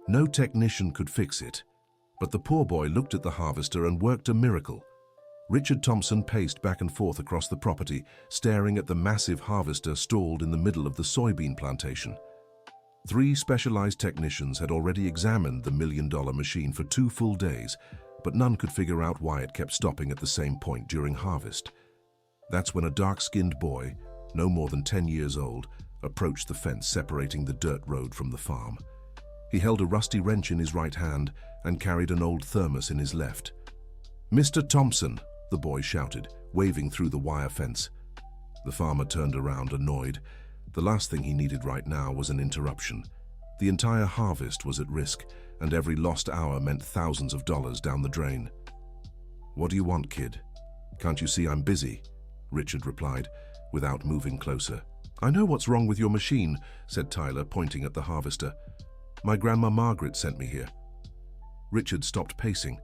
No technician could fix it. But the poor boy looked at the harvester and worked a miracle. Richard Thompson paced back and forth across the property, staring at the massive harvester stalled in the middle of the soybean plantation. 3 specialized technicians had already examined the million-dollar machine for 2 full days, but none could figure out why it kept stopping at the same point during harvest. That's when a dark-skinned boy, no more than 10 years old, approached the fence separating the dirt road from the farm. He held a rusty wrench in his right hand and carried an old thermos in his left. "Mr. Thompson," the boy shouted, waving through the wire fence. The farmer turned around, annoyed. The last thing he needed right now was an interruption. The entire harvest was at risk, and every lost hour meant thousands of dollars down the drain. "What do you want, kid? Can't you see I'm busy?" Richard replied, without moving closer. "I know what's wrong with your machine," said Tyler, pointing at the harvester. "My grandma Margaret sent me here." Richard stopped pacing.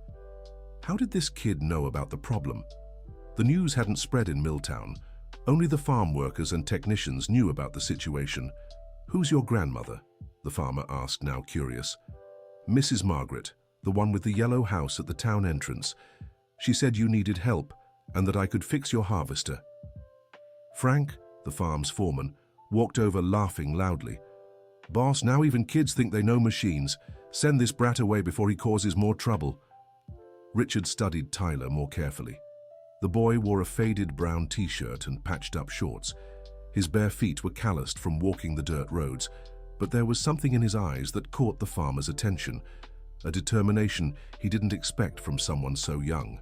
How did this kid know about the problem? The news hadn't spread in Milltown. Only the farm workers and technicians knew about the situation. "Who's your grandmother?" the farmer asked, now curious. "Mrs. Margaret, the one with the yellow house at the town entrance. She said you needed help and that I could fix your harvester." Frank, the farm's foreman, walked over laughing loudly. "Boss, now even kids think they know machines. Send this brat away before he causes more trouble." Richard studied Tyler more carefully. The boy wore a faded brown t-shirt and patched-up shorts. His bare feet were calloused from walking the dirt roads, but there was something in his eyes that caught the farmer's attention, a determination he didn't expect from someone so young.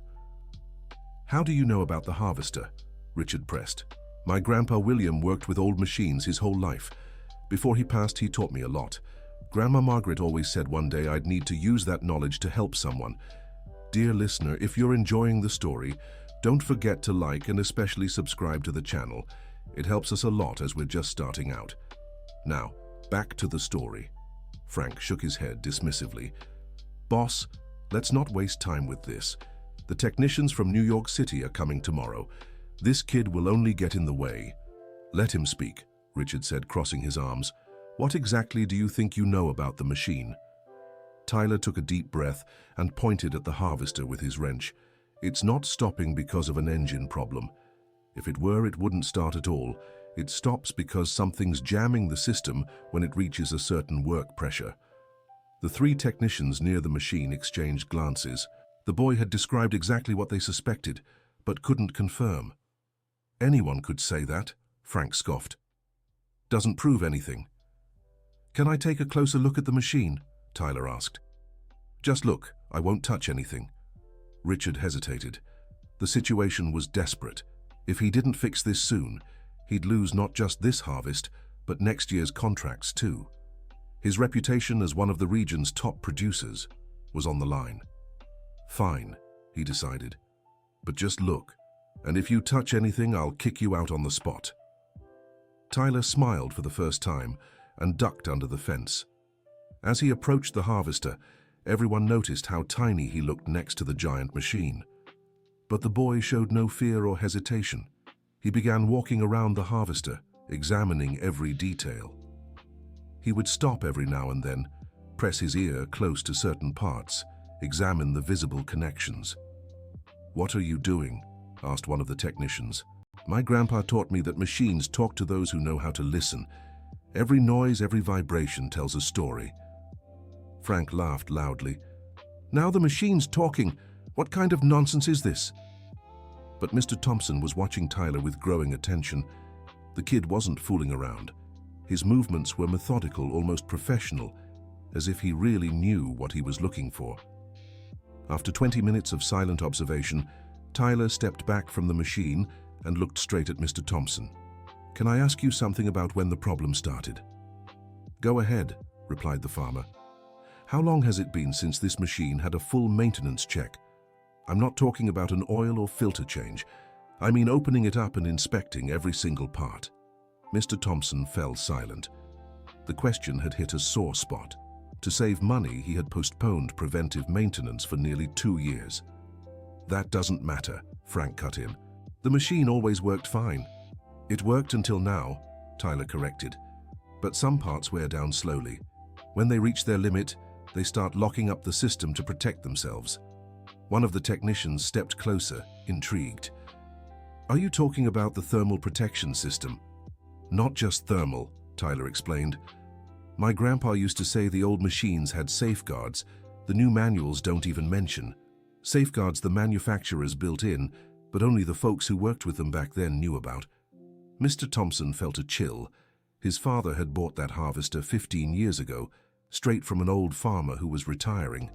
"How do you know about the harvester?" Richard pressed. "My grandpa William worked with old machines his whole life. Before he passed, he taught me a lot. Grandma Margaret always said one day I'd need to use that knowledge to help someone. Dear listener, if you're enjoying the story, don't forget to like and especially subscribe to the channel. It helps us a lot as we're just starting out. Now, back to the story." Frank shook his head dismissively. "Boss, let's not waste time with this. The technicians from New York City are coming tomorrow. This kid will only get in the way." "Let him speak," Richard said, crossing his arms. "What exactly do you think you know about the machine?" Tyler took a deep breath and pointed at the harvester with his wrench. "It's not stopping because of an engine problem. If it were, it wouldn't start at all. It stops because something's jamming the system when it reaches a certain work pressure." The 3 technicians near the machine exchanged glances. The boy had described exactly what they suspected, but couldn't confirm. "Anyone could say that," Frank scoffed. "Doesn't prove anything." "Can I take a closer look at the machine?" Tyler asked. "Just look, I won't touch anything." Richard hesitated. The situation was desperate. If he didn't fix this soon, he'd lose not just this harvest, but next year's contracts too. His reputation as one of the region's top producers was on the line. "Fine," he decided. "But just look, and if you touch anything, I'll kick you out on the spot." Tyler smiled for the first time and ducked under the fence. As he approached the harvester, everyone noticed how tiny he looked next to the giant machine. But the boy showed no fear or hesitation. He began walking around the harvester, examining every detail. He would stop every now and then, press his ear close to certain parts, examine the visible connections. "What are you doing?" asked one of the technicians. "My grandpa taught me that machines talk to those who know how to listen. Every noise, every vibration tells a story." Frank laughed loudly. "Now the machine's talking. What kind of nonsense is this?" But Mr. Thompson was watching Tyler with growing attention. The kid wasn't fooling around. His movements were methodical, almost professional, as if he really knew what he was looking for. After 20 minutes of silent observation, Tyler stepped back from the machine and looked straight at Mr. Thompson. "Can I ask you something about when the problem started?" "Go ahead," replied the farmer. "How long has it been since this machine had a full maintenance check? I'm not talking about an oil or filter change. I mean opening it up and inspecting every single part." Mr. Thompson fell silent. The question had hit a sore spot. To save money, he had postponed preventive maintenance for nearly 2 years. "That doesn't matter," Frank cut in. "The machine always worked fine." "It worked until now," Tyler corrected. "But some parts wear down slowly. When they reach their limit, They start locking up the system to protect themselves. One of the technicians stepped closer, intrigued. Are you talking about the thermal protection system? Not just thermal, Tyler explained. My grandpa used to say the old machines had safeguards. The new manuals don't even mention. Safeguards the manufacturers built in, but only the folks who worked with them back then knew about. Mr. Thompson felt a chill. His father had bought that harvester 15 years ago, straight from an old farmer who was retiring.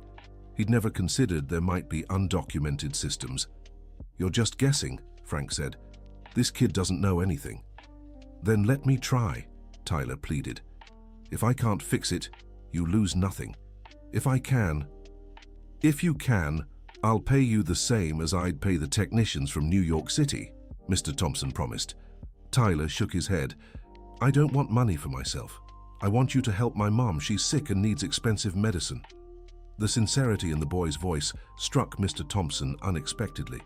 He'd never considered there might be undocumented systems. You're just guessing, Frank said. This kid doesn't know anything. Then let me try, Tyler pleaded. If I can't fix it, you lose nothing. If you can, I'll pay you the same as I'd pay the technicians from New York City, Mr. Thompson promised. Tyler shook his head. I don't want money for myself. I want you to help my mom. She's sick and needs expensive medicine. The sincerity in the boy's voice struck Mr. Thompson unexpectedly.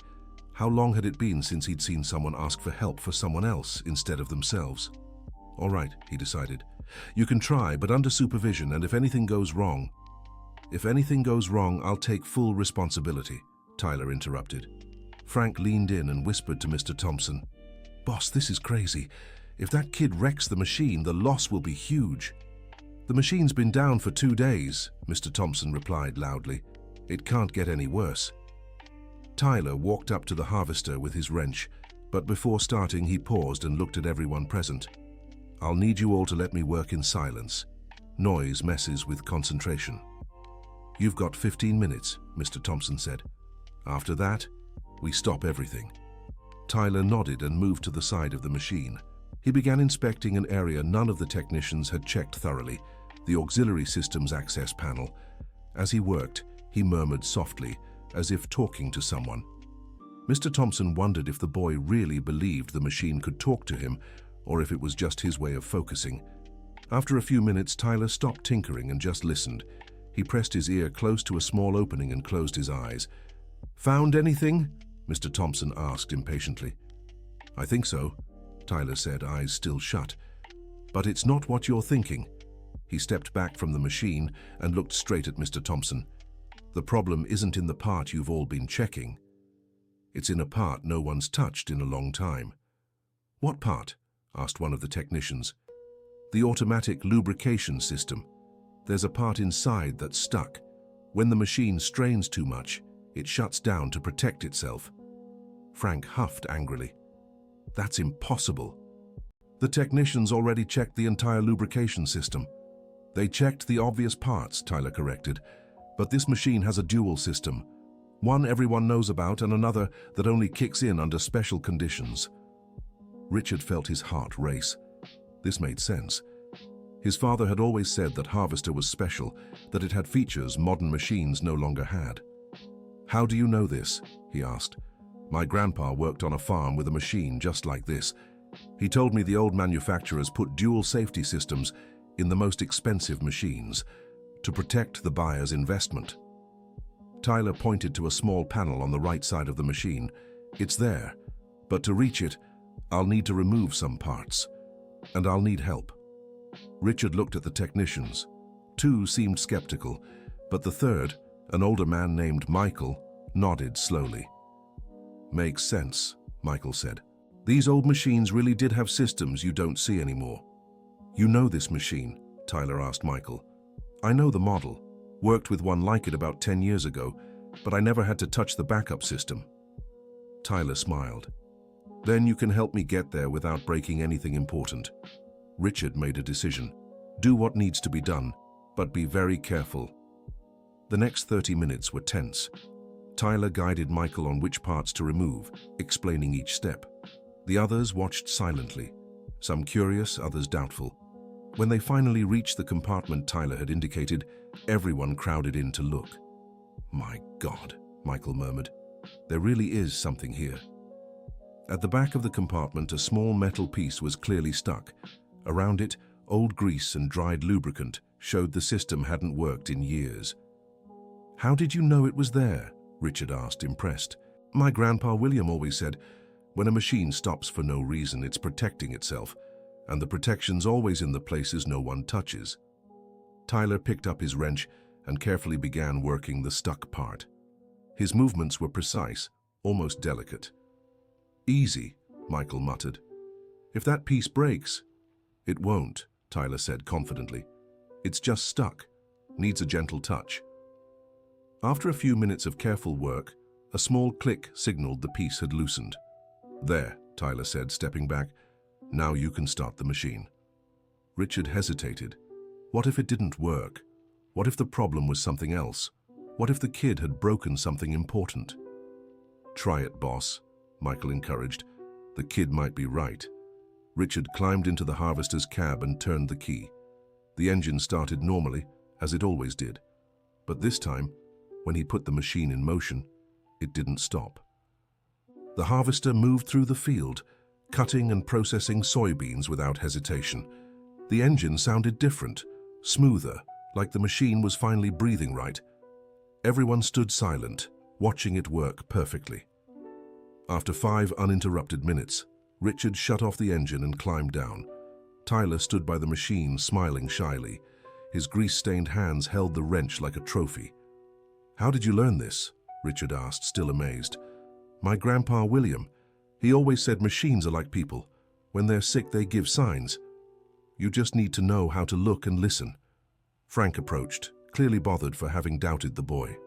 How long had it been since he'd seen someone ask for help for someone else instead of themselves? All right, he decided. You can try, but under supervision, and if anything goes wrong, I'll take full responsibility, Tyler interrupted. Frank leaned in and whispered to Mr. Thompson. Boss, this is crazy. If that kid wrecks the machine, the loss will be huge. The machine's been down for 2 days, Mr. Thompson replied loudly. It can't get any worse. Tyler walked up to the harvester with his wrench, but before starting he paused and looked at everyone present. I'll need you all to let me work in silence. Noise messes with concentration. You've got 15 minutes, Mr. Thompson said. After that, we stop everything. Tyler nodded and moved to the side of the machine. He began inspecting an area none of the technicians had checked thoroughly, the auxiliary systems access panel. As he worked, he murmured softly, as if talking to someone. Mr. Thompson wondered if the boy really believed the machine could talk to him, or if it was just his way of focusing. After a few minutes, Tyler stopped tinkering and just listened. He pressed his ear close to a small opening and closed his eyes. Found anything? Mr. Thompson asked impatiently. I think so, Tyler said, eyes still shut. But it's not what you're thinking. He stepped back from the machine and looked straight at Mr. Thompson. The problem isn't in the part you've all been checking. It's in a part no one's touched in a long time. What part? Asked one of the technicians. The automatic lubrication system. There's a part inside that's stuck. When the machine strains too much, it shuts down to protect itself. Frank huffed angrily. That's impossible. The technicians already checked the entire lubrication system. They checked the obvious parts, Tyler corrected, but this machine has a dual system. One everyone knows about and another that only kicks in under special conditions. Richard felt his heart race. This made sense. His father had always said that Harvester was special, that it had features modern machines no longer had. How do you know this? He asked. My grandpa worked on a farm with a machine just like this. He told me the old manufacturers put dual safety systems in the most expensive machines to protect the buyer's investment. Tyler pointed to a small panel on the right side of the machine. It's there, but to reach it, I'll need to remove some parts, and I'll need help. Richard looked at the technicians. 2 seemed skeptical, but the third, an older man named Michael, nodded slowly. Makes sense, Michael said. These old machines really did have systems you don't see anymore. You know this machine? Tyler asked Michael. I know the model. Worked with one like it about 10 years ago, but I never had to touch the backup system. Tyler smiled. Then you can help me get there without breaking anything important. Richard made a decision. Do what needs to be done, but be very careful. The next 30 minutes were tense. Tyler guided Michael on which parts to remove, explaining each step. The others watched silently, some curious, others doubtful. When they finally reached the compartment Tyler had indicated, everyone crowded in to look. My God, Michael murmured. There really is something here. At the back of the compartment, a small metal piece was clearly stuck. Around it, old grease and dried lubricant showed the system hadn't worked in years. How did you know it was there? Richard asked, impressed. My grandpa William always said, when a machine stops for no reason, it's protecting itself, and the protection's always in the places no one touches. Tyler picked up his wrench and carefully began working the stuck part. His movements were precise, almost delicate. "Easy," Michael muttered. "If that piece breaks—" "It won't," Tyler said confidently. "It's just stuck. Needs a gentle touch." After a few minutes of careful work, a small click signaled the piece had loosened. "There," Tyler said, stepping back. "Now you can start the machine." Richard hesitated. What if it didn't work? What if the problem was something else? What if the kid had broken something important? "Try it, boss," Michael encouraged. "The kid might be right." Richard climbed into the harvester's cab and turned the key. The engine started normally, as it always did. But this time, when he put the machine in motion, it didn't stop. The harvester moved through the field, cutting and processing soybeans without hesitation. The engine sounded different, smoother, like the machine was finally breathing right. Everyone stood silent, watching it work perfectly. After 5 uninterrupted minutes, Richard shut off the engine and climbed down. Tyler stood by the machine, smiling shyly. His grease-stained hands held the wrench like a trophy. "How did you learn this?" Richard asked, still amazed. "My grandpa William. He always said machines are like people. When they're sick, they give signs. You just need to know how to look and listen." Frank approached, clearly bothered for having doubted the boy.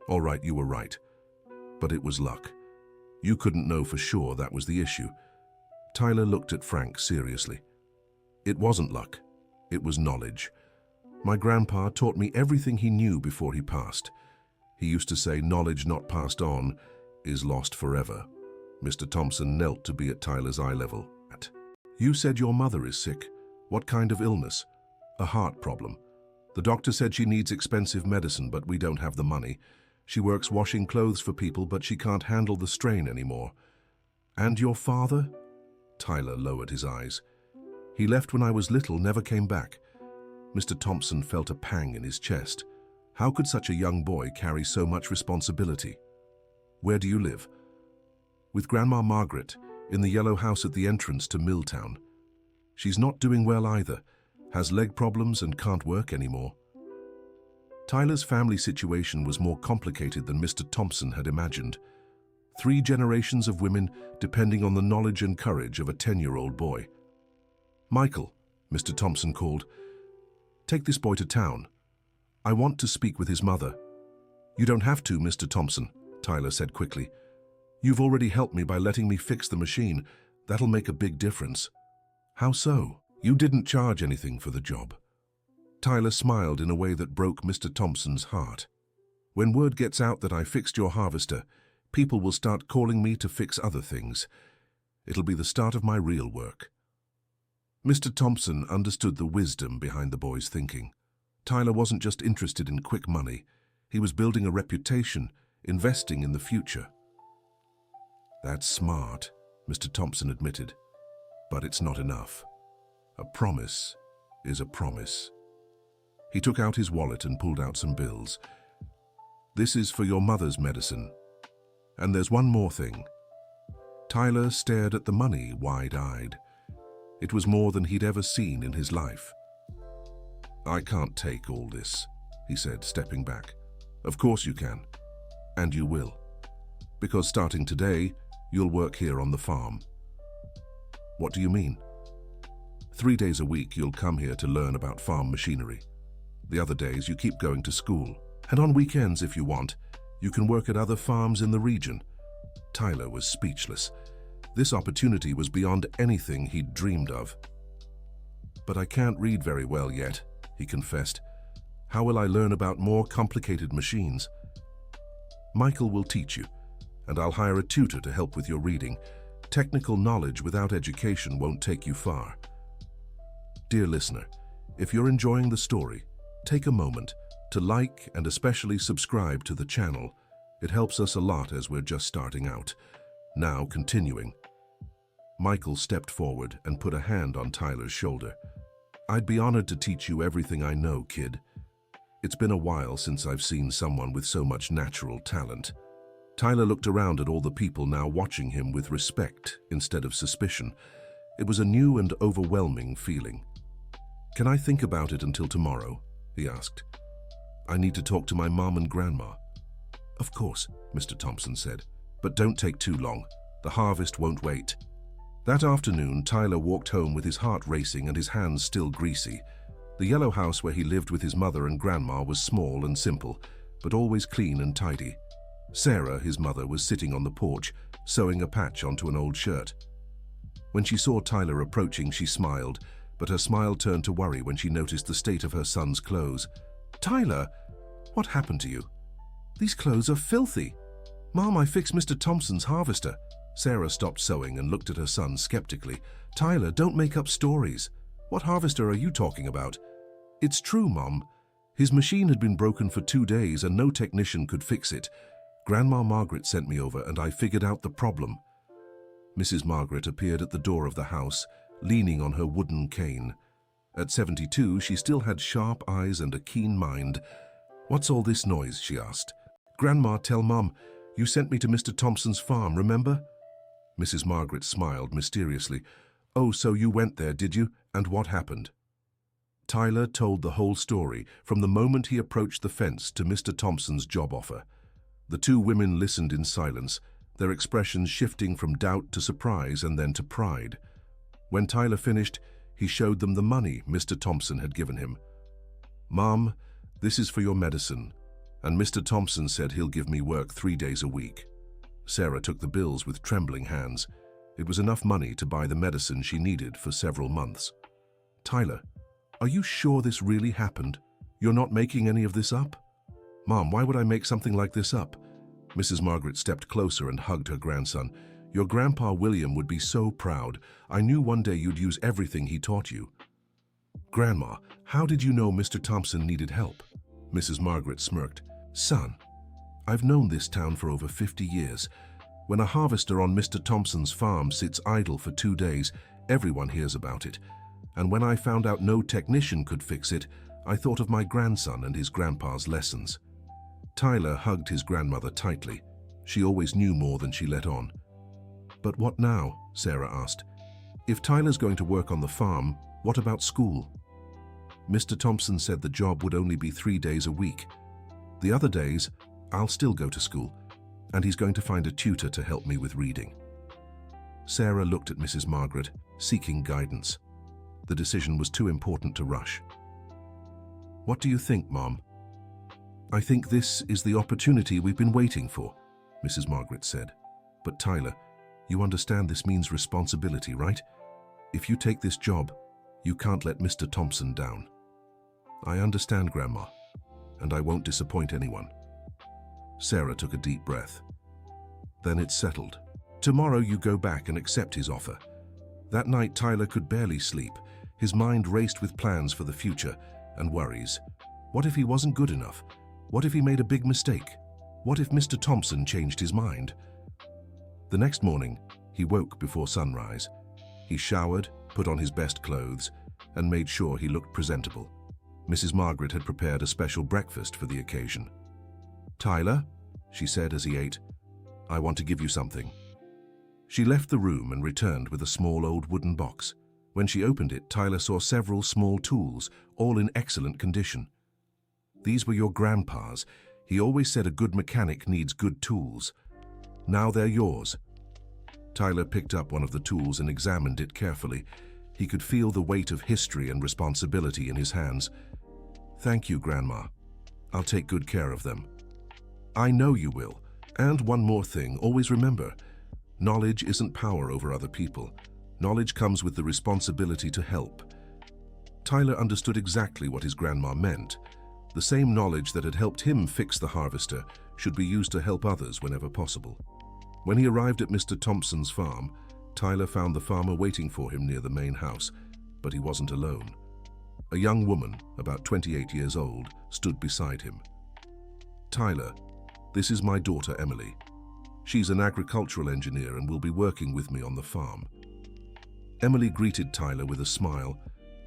"All right, you were right. But it was luck. You couldn't know for sure that was the issue." Tyler looked at Frank seriously. "It wasn't luck. It was knowledge. My grandpa taught me everything he knew before he passed. He used to say knowledge not passed on is lost forever." Mr. Thompson knelt to be at Tyler's eye level. "You said your mother is sick. What kind of illness?" "A heart problem. The doctor said she needs expensive medicine, but we don't have the money. She works washing clothes for people, but she can't handle the strain anymore." "And your father?" Tyler lowered his eyes. "He left when I was little, never came back." Mr. Thompson felt a pang in his chest. How could such a young boy carry so much responsibility? "Where do you live?" "With Grandma Margaret, in the yellow house at the entrance to Milltown. She's not doing well either, has leg problems and can't work anymore." Tyler's family situation was more complicated than Mr. Thompson had imagined. 3 generations of women depending on the knowledge and courage of a 10-year-old boy. "Michael," Mr. Thompson called, "take this boy to town. I want to speak with his mother." "You don't have to, Mr. Thompson," Tyler said quickly. "You've already helped me by letting me fix the machine. That'll make a big difference." "How so?" "You didn't charge anything for the job." Tyler smiled in a way that broke Mr. Thompson's heart. "When word gets out that I fixed your harvester, people will start calling me to fix other things. It'll be the start of my real work." Mr. Thompson understood the wisdom behind the boy's thinking. Tyler wasn't just interested in quick money. He was building a reputation, investing in the future. "That's smart," Mr. Thompson admitted. "But it's not enough. A promise is a promise." He took out his wallet and pulled out some bills. "This is for your mother's medicine. And there's one more thing." Tyler stared at the money wide-eyed. It was more than he'd ever seen in his life. "I can't take all this," he said, stepping back. "Of course you can. And you will. Because starting today, you'll work here on the farm." "What do you mean?" 3 days a week you'll come here to learn about farm machinery. The other days you keep going to school. And on weekends, if you want, you can work at other farms in the region. Tyler was speechless. This opportunity was beyond anything he'd dreamed of. "But I can't read very well yet," he confessed. "How will I learn about more complicated machines?" "Michael will teach you, and I'll hire a tutor to help with your reading. Technical knowledge without education won't take you far." Dear listener, if you're enjoying the story, take a moment to like and especially subscribe to the channel. It helps us a lot as we're just starting out. Now, continuing. Michael stepped forward and put a hand on Tyler's shoulder. "I'd be honored to teach you everything I know, kid. It's been a while since I've seen someone with so much natural talent." Tyler looked around at all the people now watching him with respect instead of suspicion. It was a new and overwhelming feeling. "Can I think about it until tomorrow?" he asked. I need to talk to my mom and grandma." "Of course," Mr. Thompson said, "but don't take too long. The harvest won't wait." That afternoon, Tyler walked home with his heart racing and his hands still greasy. The yellow house where he lived with his mother and grandma was small and simple, but always clean and tidy. Sarah, his mother, was sitting on the porch, sewing a patch onto an old shirt. When she saw Tyler approaching, she smiled, but her smile turned to worry when she noticed the state of her son's clothes. "Tyler, what happened to you? These clothes are filthy." "Mom, I fixed Mr. Thompson's harvester." Sarah stopped sewing and looked at her son skeptically. "Tyler, don't make up stories. What harvester are you talking about?" "It's true, Mom. His machine had been broken for 2 days and no technician could fix it. Grandma Margaret sent me over and I figured out the problem." Mrs. Margaret appeared at the door of the house, leaning on her wooden cane. At 72, she still had sharp eyes and a keen mind. "What's all this noise?" she asked. "Grandma, tell Mom, you sent me to Mr. Thompson's farm, remember?" Mrs. Margaret smiled mysteriously. "Oh, so you went there, did you? And what happened?" Tyler told the whole story, from the moment he approached the fence to Mr. Thompson's job offer. The two women listened in silence, their expressions shifting from doubt to surprise and then to pride. When Tyler finished, he showed them the money Mr. Thompson had given him. "Mom, this is for your medicine, and Mr. Thompson said he'll give me work 3 days a week." Sarah took the bills with trembling hands. It was enough money to buy the medicine she needed for several months. "Tyler, are you sure this really happened? You're not making any of this up?" "Mom, why would I make something like this up?" Mrs. Margaret stepped closer and hugged her grandson. "Your grandpa William would be so proud. I knew one day you'd use everything he taught you." "Grandma, how did you know Mr. Thompson needed help?" Mrs. Margaret smirked. "Son, I've known this town for over 50 years. When a harvester on Mr. Thompson's farm sits idle for 2 days, everyone hears about it. And when I found out no technician could fix it, I thought of my grandson and his grandpa's lessons." Tyler hugged his grandmother tightly. She always knew more than she let on. "But what now?" Sarah asked. "If Tyler's going to work on the farm, what about school?" "Mr. Thompson said the job would only be 3 days a week. The other days, I'll still go to school, and he's going to find a tutor to help me with reading." Sarah looked at Mrs. Margaret, seeking guidance. The decision was too important to rush. "What do you think, Mom?" "I think this is the opportunity we've been waiting for," Mrs. Margaret said. "But Tyler, you understand this means responsibility, right? If you take this job, you can't let Mr. Thompson down." "I understand, Grandma, and I won't disappoint anyone." Sarah took a deep breath. "Then it's settled. Tomorrow you go back and accept his offer." That night Tyler could barely sleep. His mind raced with plans for the future and worries. What if he wasn't good enough? What if he made a big mistake? What if Mr. Thompson changed his mind? The next morning, he woke before sunrise. He showered, put on his best clothes, and made sure he looked presentable. Mrs. Margaret had prepared a special breakfast for the occasion. "Tyler," she said as he ate, "I want to give you something." She left the room and returned with a small old wooden box. When she opened it, Tyler saw several small tools, all in excellent condition. "These were your grandpa's. He always said a good mechanic needs good tools. Now they're yours." Tyler picked up one of the tools and examined it carefully. He could feel the weight of history and responsibility in his hands. "Thank you, Grandma. I'll take good care of them." "I know you will. And one more thing, always remember, knowledge isn't power over other people. Knowledge comes with the responsibility to help." Tyler understood exactly what his grandma meant. The same knowledge that had helped him fix the harvester should be used to help others whenever possible. When he arrived at Mr. Thompson's farm, Tyler found the farmer waiting for him near the main house, but he wasn't alone. A young woman, about 28 years old, stood beside him. "Tyler, this is my daughter Emily. She's an agricultural engineer and will be working with me on the farm." Emily greeted Tyler with a smile,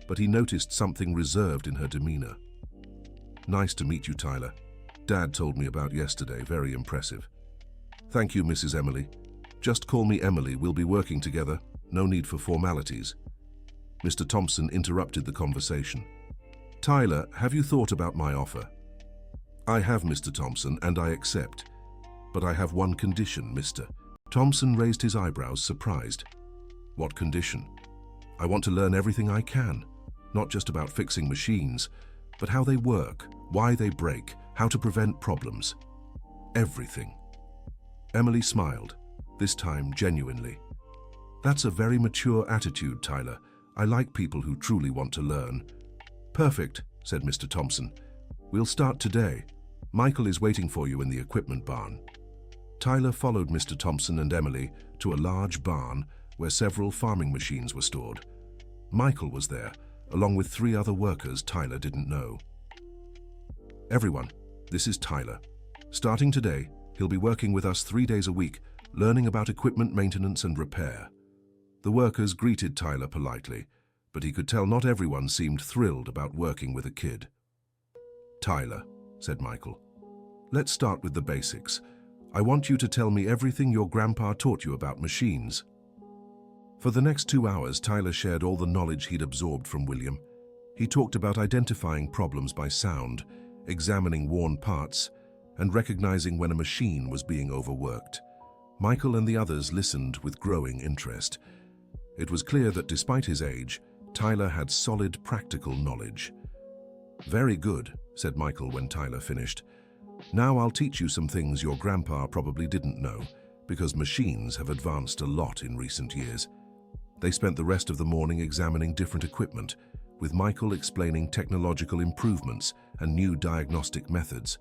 but he noticed something reserved in her demeanor. "Nice to meet you, Tyler. Dad told me about yesterday, very impressive." "Thank you, Mrs. Emily. Just call me Emily, we'll be working together. No need for formalities." Mr. Thompson interrupted the conversation. "Tyler, have you thought about my offer?" I have, Mr. Thompson, and I accept. But I have one condition, Mr. Thompson raised his eyebrows, surprised. What condition? I want to learn everything I can, not just about fixing machines, but how they work, why they break, how to prevent problems. Everything. Emily smiled, this time genuinely. That's a very mature attitude, Tyler. I like people who truly want to learn. Perfect, said Mr. Thompson. We'll start today. Michael is waiting for you in the equipment barn. Tyler followed Mr. Thompson and Emily to a large barn where several farming machines were stored. Michael was there, along with 3 other workers Tyler didn't know. Everyone, this is Tyler. Starting today, he'll be working with us 3 days a week, learning about equipment maintenance and repair. The workers greeted Tyler politely, but he could tell not everyone seemed thrilled about working with a kid. Tyler, said Michael, let's start with the basics. I want you to tell me everything your grandpa taught you about machines. For the next 2 hours, Tyler shared all the knowledge he'd absorbed from William. He talked about identifying problems by sound, examining worn parts, and recognizing when a machine was being overworked. Michael and the others listened with growing interest. It was clear that despite his age, Tyler had solid practical knowledge. Very good, said Michael when Tyler finished. Now I'll teach you some things your grandpa probably didn't know, because machines have advanced a lot in recent years. They spent the rest of the morning examining different equipment, with Michael explaining technological improvements and new diagnostic methods.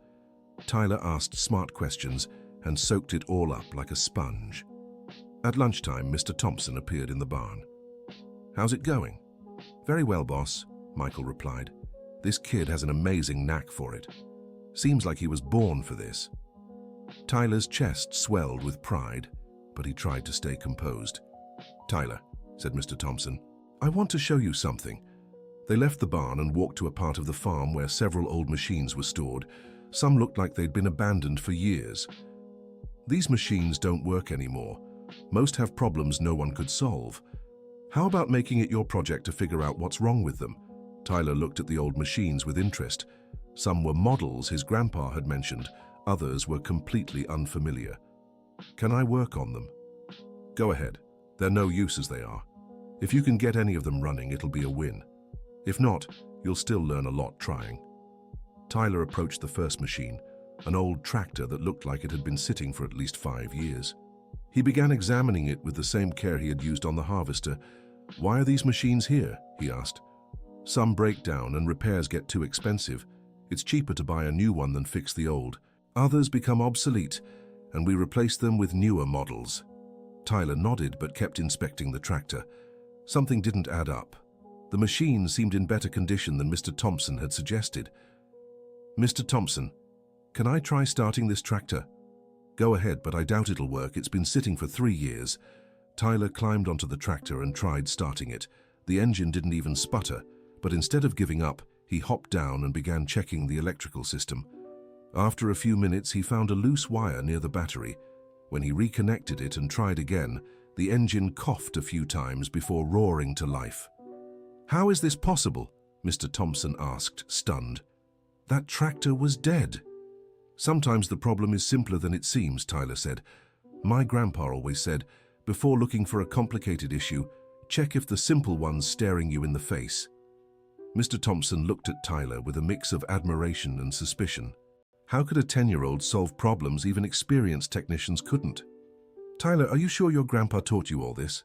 Tyler asked smart questions and soaked it all up like a sponge. At lunchtime, Mr. Thompson appeared in the barn. How's it going? Very well, boss, Michael replied. This kid has an amazing knack for it. Seems like he was born for this. Tyler's chest swelled with pride, but he tried to stay composed. Tyler, said Mr. Thompson, I want to show you something. They left the barn and walked to a part of the farm where several old machines were stored. Some looked like they'd been abandoned for years. These machines don't work anymore. Most have problems no one could solve. How about making it your project to figure out what's wrong with them? Tyler looked at the old machines with interest. Some were models his grandpa had mentioned, others were completely unfamiliar. Can I work on them? Go ahead. They're no use as they are. If you can get any of them running, it'll be a win. If not, you'll still learn a lot trying. Tyler approached the first machine, an old tractor that looked like it had been sitting for at least 5 years. He began examining it with the same care he had used on the harvester. Why are these machines here? He asked. Some break down and repairs get too expensive. It's cheaper to buy a new one than fix the old. Others become obsolete, and we replace them with newer models. Tyler nodded but kept inspecting the tractor. Something didn't add up. The machine seemed in better condition than Mr. Thompson had suggested. Mr. Thompson, can I try starting this tractor? Go ahead, but I doubt it'll work. It's been sitting for 3 years. Tyler climbed onto the tractor and tried starting it. The engine didn't even sputter, but instead of giving up, he hopped down and began checking the electrical system. After a few minutes, he found a loose wire near the battery. When he reconnected it and tried again, the engine coughed a few times before roaring to life. How is this possible? Mr. Thompson asked, stunned. That tractor was dead. Sometimes the problem is simpler than it seems, Tyler said. My grandpa always said, before looking for a complicated issue, check if the simple one's staring you in the face. Mr. Thompson looked at Tyler with a mix of admiration and suspicion. How could a 10-year-old solve problems even experienced technicians couldn't? Tyler, are you sure your grandpa taught you all this?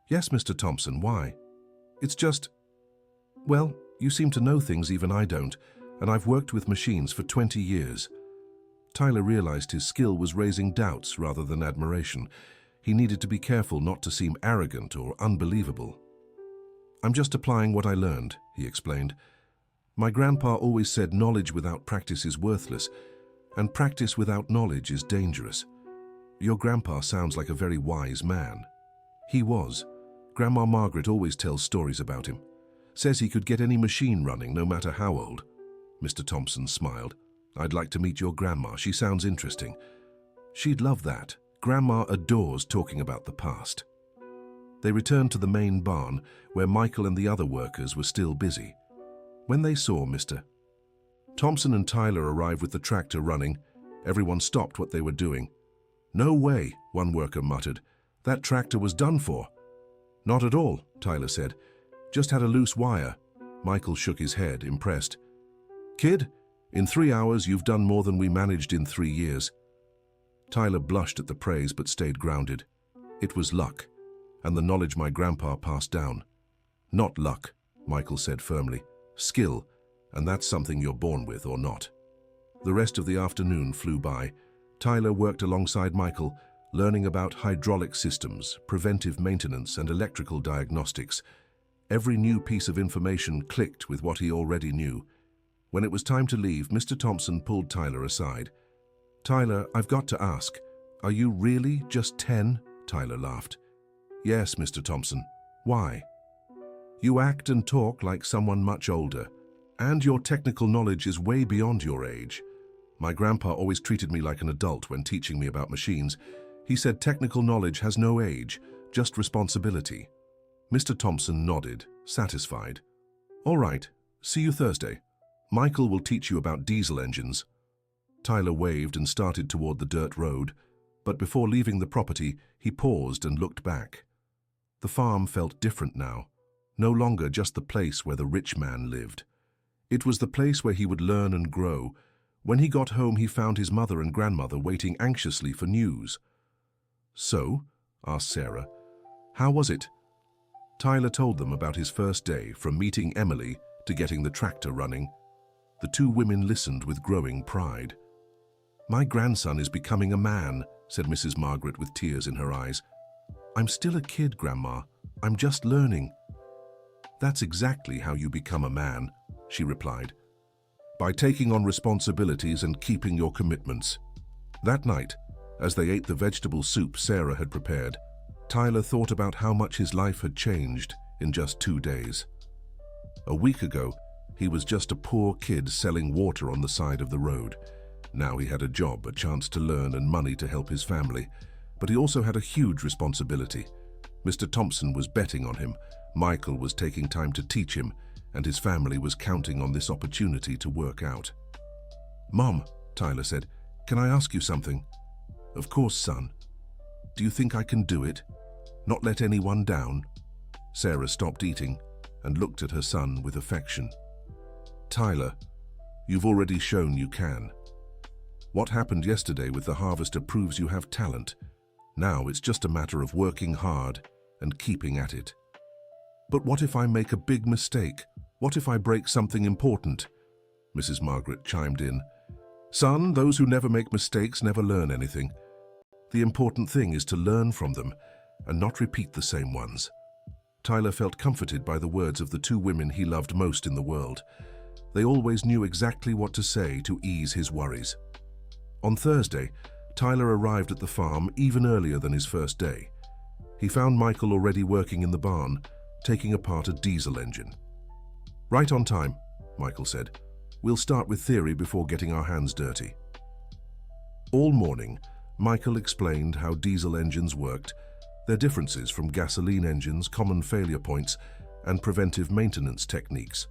Yes, Mr. Thompson, why? It's just... Well, you seem to know things even I don't, and I've worked with machines for 20 years. Tyler realized his skill was raising doubts rather than admiration. He needed to be careful not to seem arrogant or unbelievable. I'm just applying what I learned, he explained. My grandpa always said knowledge without practice is worthless, and practice without knowledge is dangerous. Your grandpa sounds like a very wise man. He was. Grandma Margaret always tells stories about him. Says he could get any machine running, no matter how old. Mr. Thompson smiled. I'd like to meet your grandma. She sounds interesting. She'd love that. Grandma adores talking about the past. They returned to the main barn, where Michael and the other workers were still busy. When they saw Mr. Thompson and Tyler arrived with the tractor running. Everyone stopped what they were doing. "No way," one worker muttered. "That tractor was done for." "Not at all," Tyler said. "Just had a loose wire." Michael shook his head, impressed. "Kid, in 3 hours you've done more than we managed in 3 years. Tyler blushed at the praise but stayed grounded. It was luck, and the knowledge my grandpa passed down. "Not luck," Michael said firmly. "Skill, and that's something you're born with or not." The rest of the afternoon flew by. Tyler worked alongside Michael, learning about hydraulic systems, preventive maintenance, and electrical diagnostics. Every new piece of information clicked with what he already knew. When it was time to leave, Mr. Thompson pulled Tyler aside. "Tyler, I've got to ask, are you really just 10? Tyler laughed. "Yes, Mr. Thompson. Why?" "You act and talk like someone much older, and your technical knowledge is way beyond your age. My grandpa always treated me like an adult when teaching me about machines. He said technical knowledge has no age, just responsibility." Mr. Thompson nodded, satisfied. "All right, see you Thursday. Michael will teach you about diesel engines." Tyler waved and started toward the dirt road, but before leaving the property, he paused and looked back. The farm felt different now, no longer just the place where the rich man lived. It was the place where he would learn and grow. When he got home, he found his mother and grandmother waiting anxiously for news. "So?" asked Sarah. "How was it?" Tyler told them about his first day, from meeting Emily to getting the tractor running. The two women listened with growing pride. "My grandson is becoming a man," said Mrs. Margaret with tears in her eyes. "I'm still a kid, Grandma. I'm just learning." "That's exactly how you become a man," she replied. "By taking on responsibilities and keeping your commitments." That night, as they ate the vegetable soup Sarah had prepared, Tyler thought about how much his life had changed in just 2 days. A week ago, he was just a poor kid selling water on the side of the road. Now he had a job, a chance to learn, and money to help his family. But he also had a huge responsibility. Mr. Thompson was betting on him, Michael was taking time to teach him, and his family was counting on this opportunity to work out. "Mom," Tyler said, "can I ask you something?" "Of course, son. Do you think I can do it? Not let anyone down?" Sarah stopped eating and looked at her son with affection. "Tyler, you've already shown you can. What happened yesterday with the harvester proves you have talent. Now it's just a matter of working hard and keeping at it." "But what if I make a big mistake? What if I break something important?" Mrs. Margaret chimed in. "Son, those who never make mistakes never learn anything. The important thing is to learn from them and not repeat the same ones." Tyler felt comforted by the words of the two women he loved most in the world. They always knew exactly what to say to ease his worries. On Thursday, Tyler arrived at the farm even earlier than his first day. He found Michael already working in the barn, taking apart a diesel engine. "Right on time," Michael said. "We'll start with theory before getting our hands dirty." All morning, Michael explained how diesel engines worked, their differences from gasoline engines, common failure points, and preventive maintenance techniques.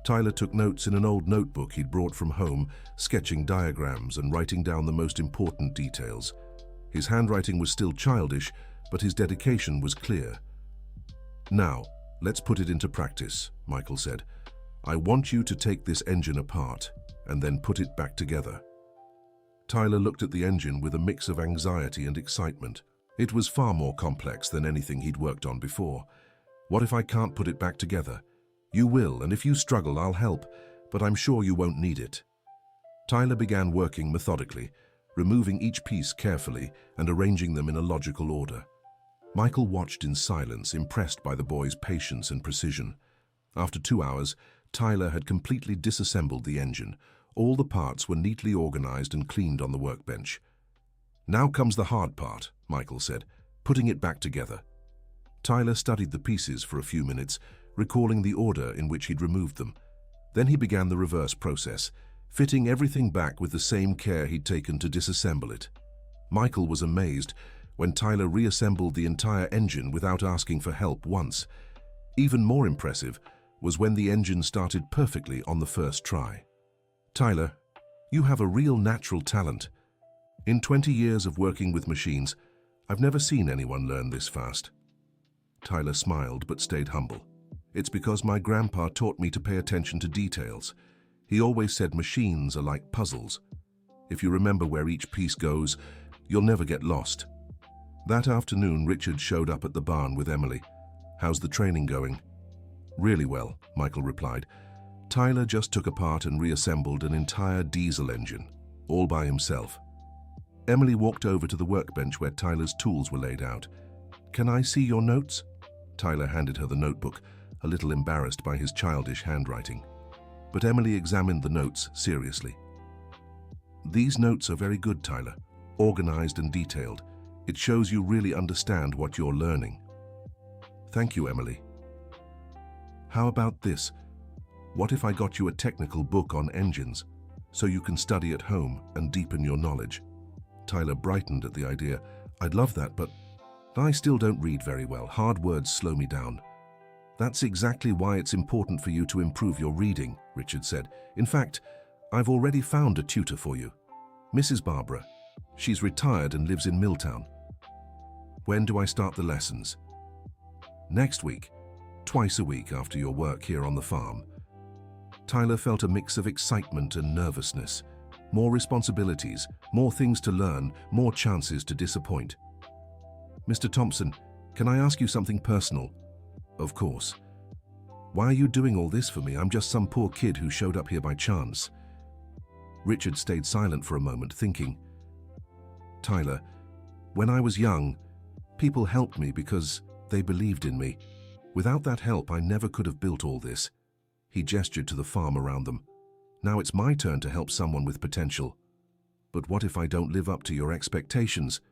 Tyler took notes in an old notebook he'd brought from home, sketching diagrams and writing down the most important details. His handwriting was still childish, but his dedication was clear. "Now, let's put it into practice," Michael said. "I want you to take this engine apart and then put it back together." Tyler looked at the engine with a mix of anxiety and excitement. It was far more complex than anything he'd worked on before. "What if I can't put it back together?" "You will, and if you struggle, I'll help, but I'm sure you won't need it." Tyler began working methodically, removing each piece carefully and arranging them in a logical order. Michael watched in silence, impressed by the boy's patience and precision. After 2 hours, Tyler had completely disassembled the engine. All the parts were neatly organized and cleaned on the workbench. "Now comes the hard part," Michael said, "putting it back together." Tyler studied the pieces for a few minutes, recalling the order in which he'd removed them. Then he began the reverse process, fitting everything back with the same care he'd taken to disassemble it. Michael was amazed when Tyler reassembled the entire engine without asking for help once. Even more impressive was when the engine started perfectly on the first try. Tyler, you have a real natural talent. In 20 years of working with machines, I've never seen anyone learn this fast. Tyler smiled but stayed humble. It's because my grandpa taught me to pay attention to details. He always said machines are like puzzles. If you remember where each piece goes, you'll never get lost. That afternoon, Richard showed up at the barn with Emily. How's the training going? Really well, Michael replied. Tyler just took apart and reassembled an entire diesel engine, all by himself. Emily walked over to the workbench where Tyler's tools were laid out. Can I see your notes? Tyler handed her the notebook, a little embarrassed by his childish handwriting. But Emily examined the notes seriously. These notes are very good, Tyler. Organized and detailed. It shows you really understand what you're learning. Thank you, Emily. How about this? What if I got you a technical book on engines, so you can study at home and deepen your knowledge? Tyler brightened at the idea. I'd love that, but I still don't read very well. Hard words slow me down. That's exactly why it's important for you to improve your reading, Richard said. In fact, I've already found a tutor for you. Mrs. Barbara. She's retired and lives in Milltown. When do I start the lessons? Next week, twice a week after your work here on the farm. Tyler felt a mix of excitement and nervousness. More responsibilities, more things to learn, more chances to disappoint. Mr. Thompson, can I ask you something personal? Of course. Why are you doing all this for me? I'm just some poor kid who showed up here by chance. Richard stayed silent for a moment, thinking. Tyler, when I was young, people helped me because they believed in me. Without that help, I never could have built all this. He gestured to the farm around them. Now it's my turn to help someone with potential. But what if I don't live up to your expectations?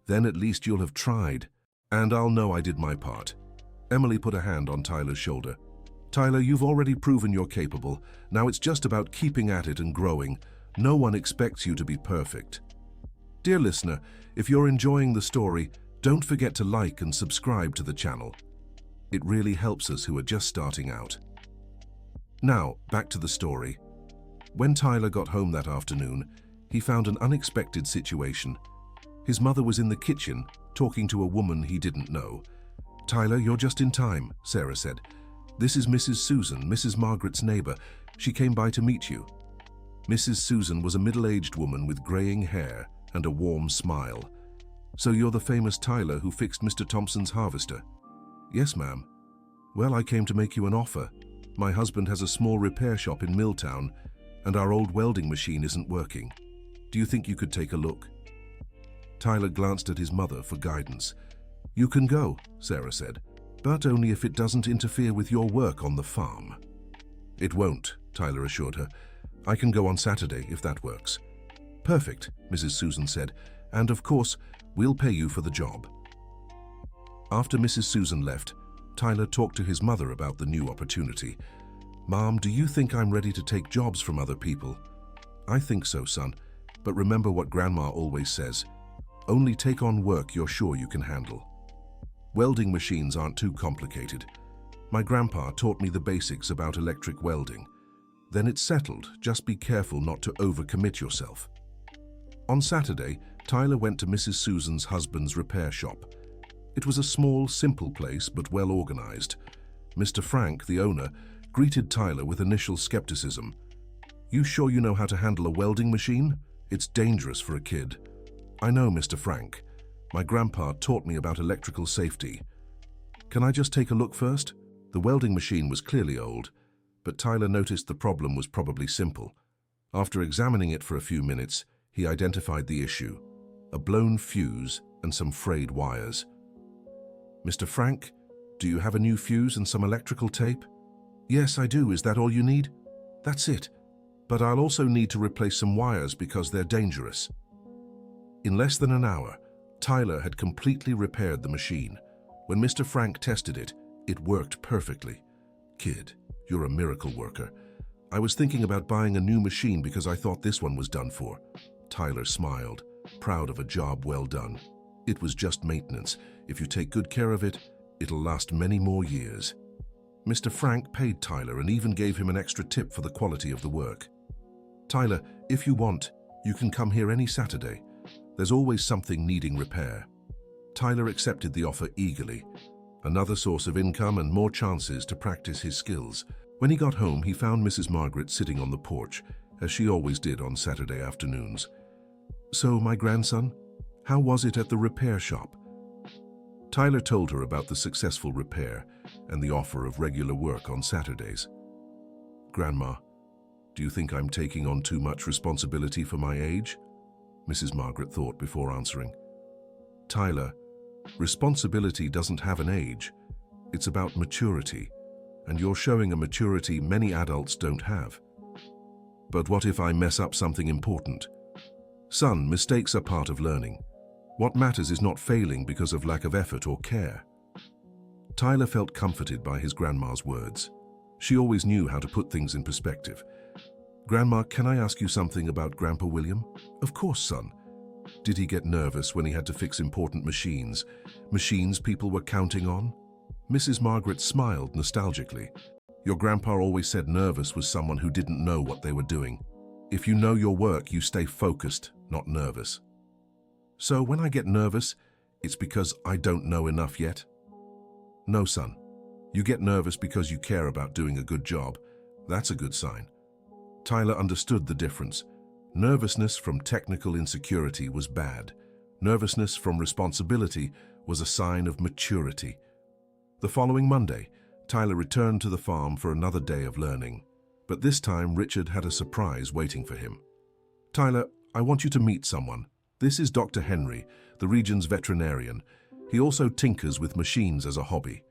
Then at least you'll have tried, and I'll know I did my part. Emily put a hand on Tyler's shoulder. Tyler, you've already proven you're capable. Now it's just about keeping at it and growing. No one expects you to be perfect. Dear listener, if you're enjoying the story, don't forget to like and subscribe to the channel. It really helps us who are just starting out. Now, back to the story. When Tyler got home that afternoon, he found an unexpected situation. His mother was in the kitchen, talking to a woman he didn't know. Tyler, you're just in time, Sarah said. This is Mrs. Susan, Mrs. Margaret's neighbor. She came by to meet you. Mrs. Susan was a middle-aged woman with graying hair and a warm smile. So you're the famous Tyler who fixed Mr. Thompson's harvester? Yes, ma'am. Well, I came to make you an offer. My husband has a small repair shop in Milltown, and our old welding machine isn't working. Do you think you could take a look? Tyler glanced at his mother for guidance. You can go, Sarah said, but only if it doesn't interfere with your work on the farm. It won't, Tyler assured her. I can go on Saturday if that works. Perfect, Mrs. Susan said, and of course, we'll pay you for the job. After Mrs. Susan left, Tyler talked to his mother about the new opportunity. Mom, do you think I'm ready to take jobs from other people? I think so, son, but remember what Grandma always says. Only take on work you're sure you can handle. Welding machines aren't too complicated. My grandpa taught me the basics about electric welding. Then it's settled, just be careful not to overcommit yourself. On Saturday, Tyler went to Mrs. Susan's husband's repair shop. It was a small, simple place, but well organized. Mr. Frank, the owner, greeted Tyler with initial skepticism. You sure you know how to handle a welding machine? It's dangerous for a kid. I know, Mr. Frank. My grandpa taught me about electrical safety. Can I just take a look first? The welding machine was clearly old, but Tyler noticed the problem was probably simple. After examining it for a few minutes, he identified the issue: a blown fuse and some frayed wires. Mr. Frank, do you have a new fuse and some electrical tape? Yes, I do. Is that all you need? That's it. But I'll also need to replace some wires because they're dangerous. In less than an hour, Tyler had completely repaired the machine. When Mr. Frank tested it, it worked perfectly. Kid, you're a miracle worker. I was thinking about buying a new machine because I thought this one was done for. Tyler smiled, proud of a job well done. It was just maintenance. If you take good care of it, it'll last many more years. Mr. Frank paid Tyler and even gave him an extra tip for the quality of the work. Tyler, if you want, you can come here any Saturday. There's always something needing repair. Tyler accepted the offer eagerly. Another source of income and more chances to practice his skills. When he got home, he found Mrs. Margaret sitting on the porch, as she always did on Saturday afternoons. "So, my grandson, how was it at the repair shop?" Tyler told her about the successful repair and the offer of regular work on Saturdays. "Grandma, do you think I'm taking on too much responsibility for my age?" Mrs. Margaret thought before answering. "Tyler, responsibility doesn't have an age. It's about maturity, and you're showing a maturity many adults don't have." "But what if I mess up something important?" "Son, mistakes are part of learning. What matters is not failing because of lack of effort or care." Tyler felt comforted by his grandma's words. She always knew how to put things in perspective. "Grandma, can I ask you something about Grandpa William?" "Of course, son." "Did he get nervous when he had to fix important machines? Machines people were counting on?" Mrs. Margaret smiled nostalgically. "Your grandpa always said nervous was someone who didn't know what they were doing. If you know your work, you stay focused, not nervous." "So when I get nervous, it's because I don't know enough yet?" "No, son. You get nervous because you care about doing a good job. That's a good sign." Tyler understood the difference. Nervousness from technical insecurity was bad. Nervousness from responsibility was a sign of maturity. The following Monday, Tyler returned to the farm for another day of learning. But this time, Richard had a surprise waiting for him. "Tyler, I want you to meet someone. This is Dr. Henry, the region's veterinarian. He also tinkers with machines as a hobby."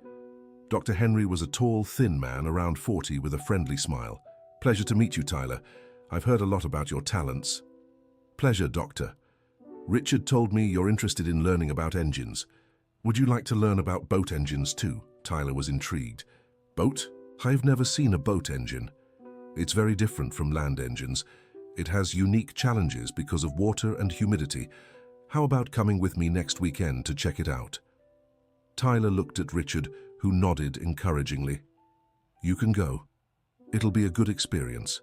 Dr. Henry was a tall, thin man around 40 with a friendly smile. "Pleasure to meet you, Tyler. I've heard a lot about your talents." "Pleasure, Doctor. Richard told me you're interested in learning about engines. Would you like to learn about boat engines too?" Tyler was intrigued. "Boat? I've never seen a boat engine. It's very different from land engines. It has unique challenges because of water and humidity. How about coming with me next weekend to check it out?" Tyler looked at Richard, who nodded encouragingly. "You can go. It'll be a good experience."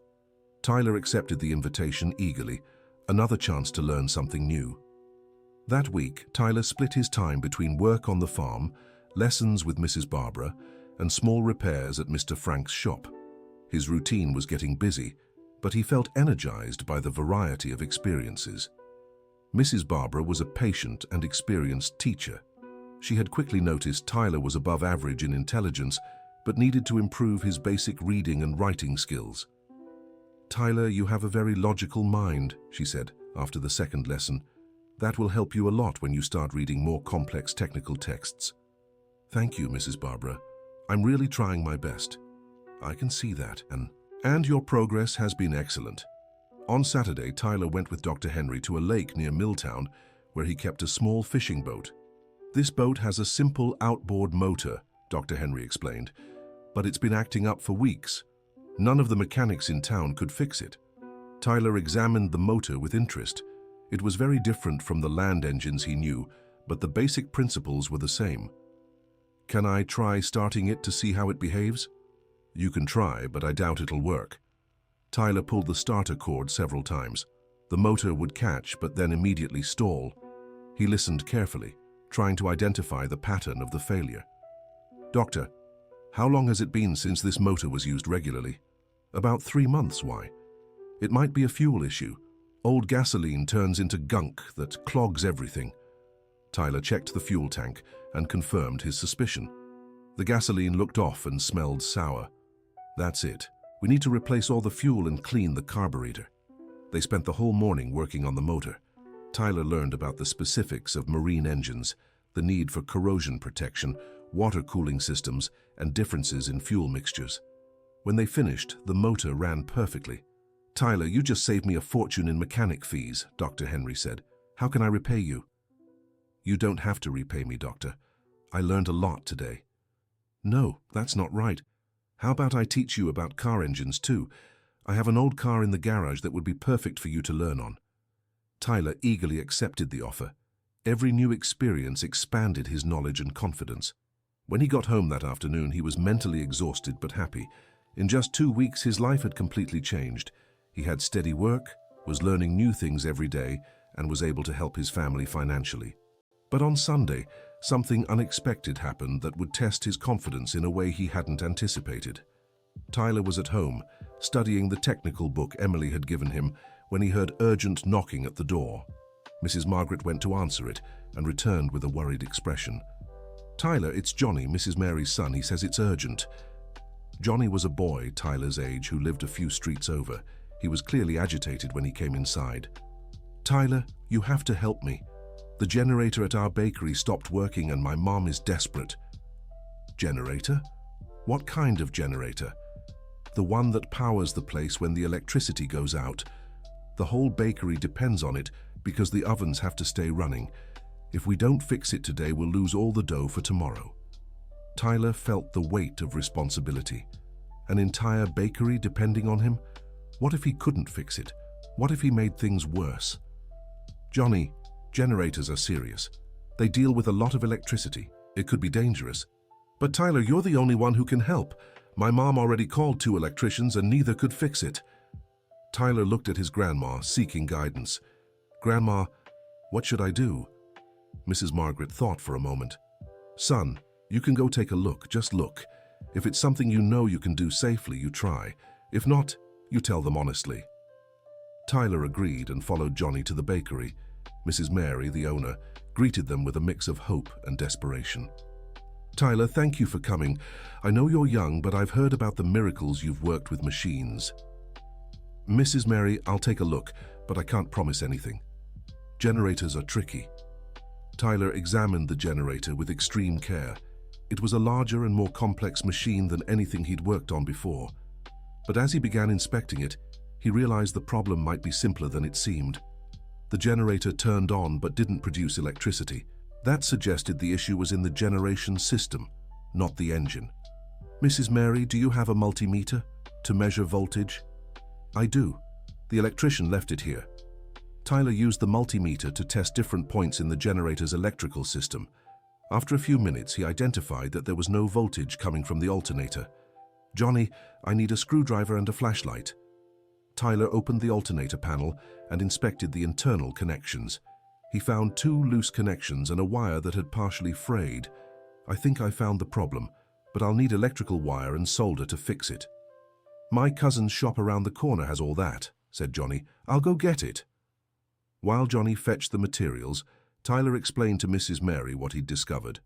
Tyler accepted the invitation eagerly, another chance to learn something new. That week, Tyler split his time between work on the farm, lessons with Mrs. Barbara, and small repairs at Mr. Frank's shop. His routine was getting busy, but he felt energized by the variety of experiences. Mrs. Barbara was a patient and experienced teacher. She had quickly noticed Tyler was above average in intelligence, but needed to improve his basic reading and writing skills. "Tyler, you have a very logical mind," she said after the second lesson. "That will help you a lot when you start reading more complex technical texts." "Thank you, Mrs. Barbara. I'm really trying my best." "I can see that. And your progress has been excellent." On Saturday, Tyler went with Dr. Henry to a lake near Milltown, where he kept a small fishing boat. "This boat has a simple outboard motor," Dr. Henry explained, "but it's been acting up for weeks. None of the mechanics in town could fix it." Tyler examined the motor with interest. It was very different from the land engines he knew, but the basic principles were the same. "Can I try starting it to see how it behaves?" "You can try, but I doubt it'll work." Tyler pulled the starter cord several times. The motor would catch, but then immediately stall. He listened carefully, trying to identify the pattern of the failure. "Doctor, how long has it been since this motor was used regularly?" "About 3 months. Why?" "It might be a fuel issue. Old gasoline turns into gunk that clogs everything." Tyler checked the fuel tank and confirmed his suspicion. The gasoline looked off and smelled sour. "That's it. We need to replace all the fuel and clean the carburetor." They spent the whole morning working on the motor. Tyler learned about the specifics of marine engines, the need for corrosion protection, water cooling systems, and differences in fuel mixtures. When they finished, the motor ran perfectly. "Tyler, you just saved me a fortune in mechanic fees," Dr. Henry said. "How can I repay you?" "You don't have to repay me, Doctor. I learned a lot today." "No, that's not right. How about I teach you about car engines too? I have an old car in the garage that would be perfect for you to learn on." Tyler eagerly accepted the offer. Every new experience expanded his knowledge and confidence. When he got home that afternoon, he was mentally exhausted but happy. In just 2 weeks, his life had completely changed. He had steady work, was learning new things every day, and was able to help his family financially. But on Sunday, something unexpected happened that would test his confidence in a way he hadn't anticipated. Tyler was at home, studying the technical book Emily had given him, when he heard urgent knocking at the door. Mrs. Margaret went to answer it and returned with a worried expression. "Tyler, it's Johnny, Mrs. Mary's son. He says it's urgent." Johnny was a boy Tyler's age who lived a few streets over. He was clearly agitated when he came inside. "Tyler, you have to help me. The generator at our bakery stopped working and my mom is desperate." "Generator? What kind of generator?" "The one that powers the place when the electricity goes out. The whole bakery depends on it because the ovens have to stay running. If we don't fix it today, we'll lose all the dough for tomorrow." Tyler felt the weight of responsibility. An entire bakery depending on him? What if he couldn't fix it? What if he made things worse? "Johnny, generators are serious. They deal with a lot of electricity. It could be dangerous." "But Tyler, you're the only one who can help. My mom already called 2 electricians and neither could fix it." Tyler looked at his grandma, seeking guidance. "Grandma, what should I do?" Mrs. Margaret thought for a moment. "Son, you can go take a look, just look. If it's something you know you can do safely, you try. If not, you tell them honestly." Tyler agreed and followed Johnny to the bakery. Mrs. Mary, the owner, greeted them with a mix of hope and desperation. "Tyler, thank you for coming. I know you're young, but I've heard about the miracles you've worked with machines." "Mrs. Mary, I'll take a look, but I can't promise anything. Generators are tricky." Tyler examined the generator with extreme care. It was a larger and more complex machine than anything he'd worked on before. But as he began inspecting it, he realized the problem might be simpler than it seemed. The generator turned on but didn't produce electricity. That suggested the issue was in the generation system, not the engine. "Mrs. Mary, do you have a multimeter to measure voltage?" "I do. The electrician left it here." Tyler used the multimeter to test different points in the generator's electrical system. After a few minutes, he identified that there was no voltage coming from the alternator. "Johnny, I need a screwdriver and a flashlight." Tyler opened the alternator panel and inspected the internal connections. He found 2 loose connections and a wire that had partially frayed. "I think I found the problem, but I'll need electrical wire and solder to fix it." "My cousin's shop around the corner has all that," said Johnny. "I'll go get it." While Johnny fetched the materials, Tyler explained to Mrs. Mary what he'd discovered.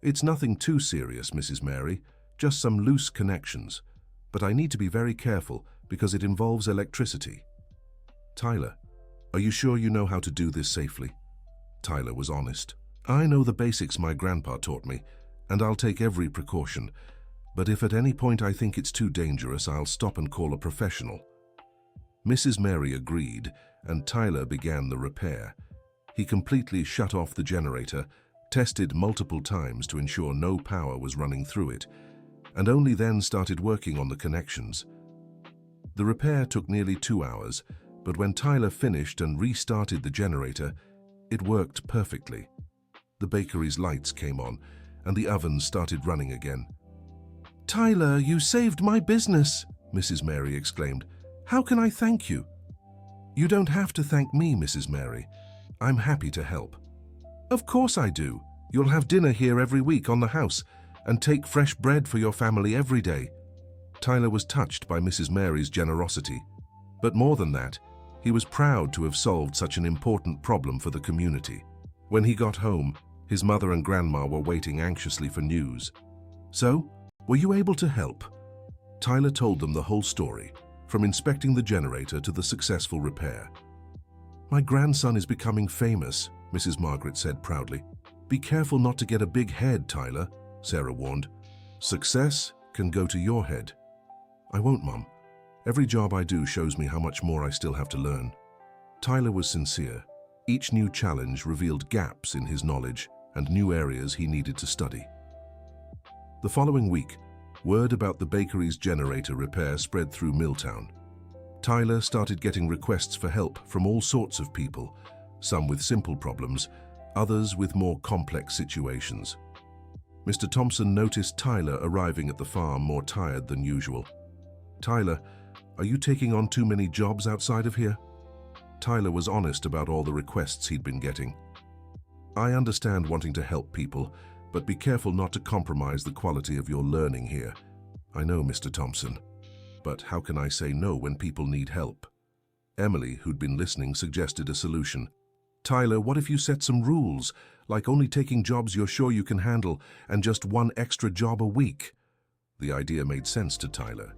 "It's nothing too serious, Mrs. Mary, just some loose connections. But I need to be very careful because it involves electricity." "Tyler, are you sure you know how to do this safely?" Tyler was honest. "I know the basics my grandpa taught me, and I'll take every precaution. But if at any point I think it's too dangerous, I'll stop and call a professional." Mrs. Mary agreed, and Tyler began the repair. He completely shut off the generator, tested multiple times to ensure no power was running through it, and only then started working on the connections. The repair took nearly 2 hours, but when Tyler finished and restarted the generator, it worked perfectly. The bakery's lights came on, and the oven started running again. "Tyler, you saved my business," Mrs. Mary exclaimed. "How can I thank you?" "You don't have to thank me, Mrs. Mary. I'm happy to help." "Of course I do. You'll have dinner here every week on the house and take fresh bread for your family every day." Tyler was touched by Mrs. Mary's generosity. But more than that, he was proud to have solved such an important problem for the community. When he got home, his mother and grandma were waiting anxiously for news. "So, were you able to help?" Tyler told them the whole story, from inspecting the generator to the successful repair. "My grandson is becoming famous," Mrs. Margaret said proudly. "Be careful not to get a big head, Tyler," Sarah warned. "Success can go to your head." "I won't, Mum. Every job I do shows me how much more I still have to learn." Tyler was sincere. Each new challenge revealed gaps in his knowledge and new areas he needed to study. The following week, word about the bakery's generator repair spread through Milltown. Tyler started getting requests for help from all sorts of people, some with simple problems, others with more complex situations. Mr. Thompson noticed Tyler arriving at the farm more tired than usual. "Tyler, Are you taking on too many jobs outside of here? Tyler was honest about all the requests he'd been getting. I understand wanting to help people, but be careful not to compromise the quality of your learning here. I know, Mr. Thompson, but how can I say no when people need help? Emily, who'd been listening, suggested a solution. Tyler, what if you set some rules, like only taking jobs you're sure you can handle and just one extra job a week? The idea made sense to Tyler.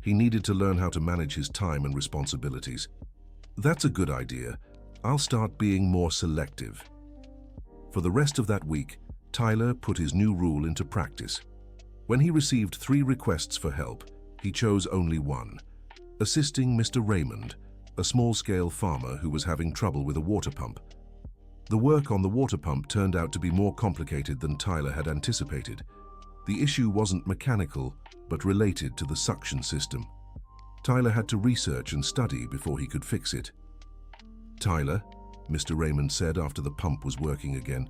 He needed to learn how to manage his time and responsibilities. That's a good idea. I'll start being more selective. For the rest of that week, Tyler put his new rule into practice. When he received 3 requests for help, he chose only one: assisting Mr. Raymond, a small-scale farmer who was having trouble with a water pump. The work on the water pump turned out to be more complicated than Tyler had anticipated. The issue wasn't mechanical, but related to the suction system. Tyler had to research and study before he could fix it. Tyler, Mr. Raymond said after the pump was working again,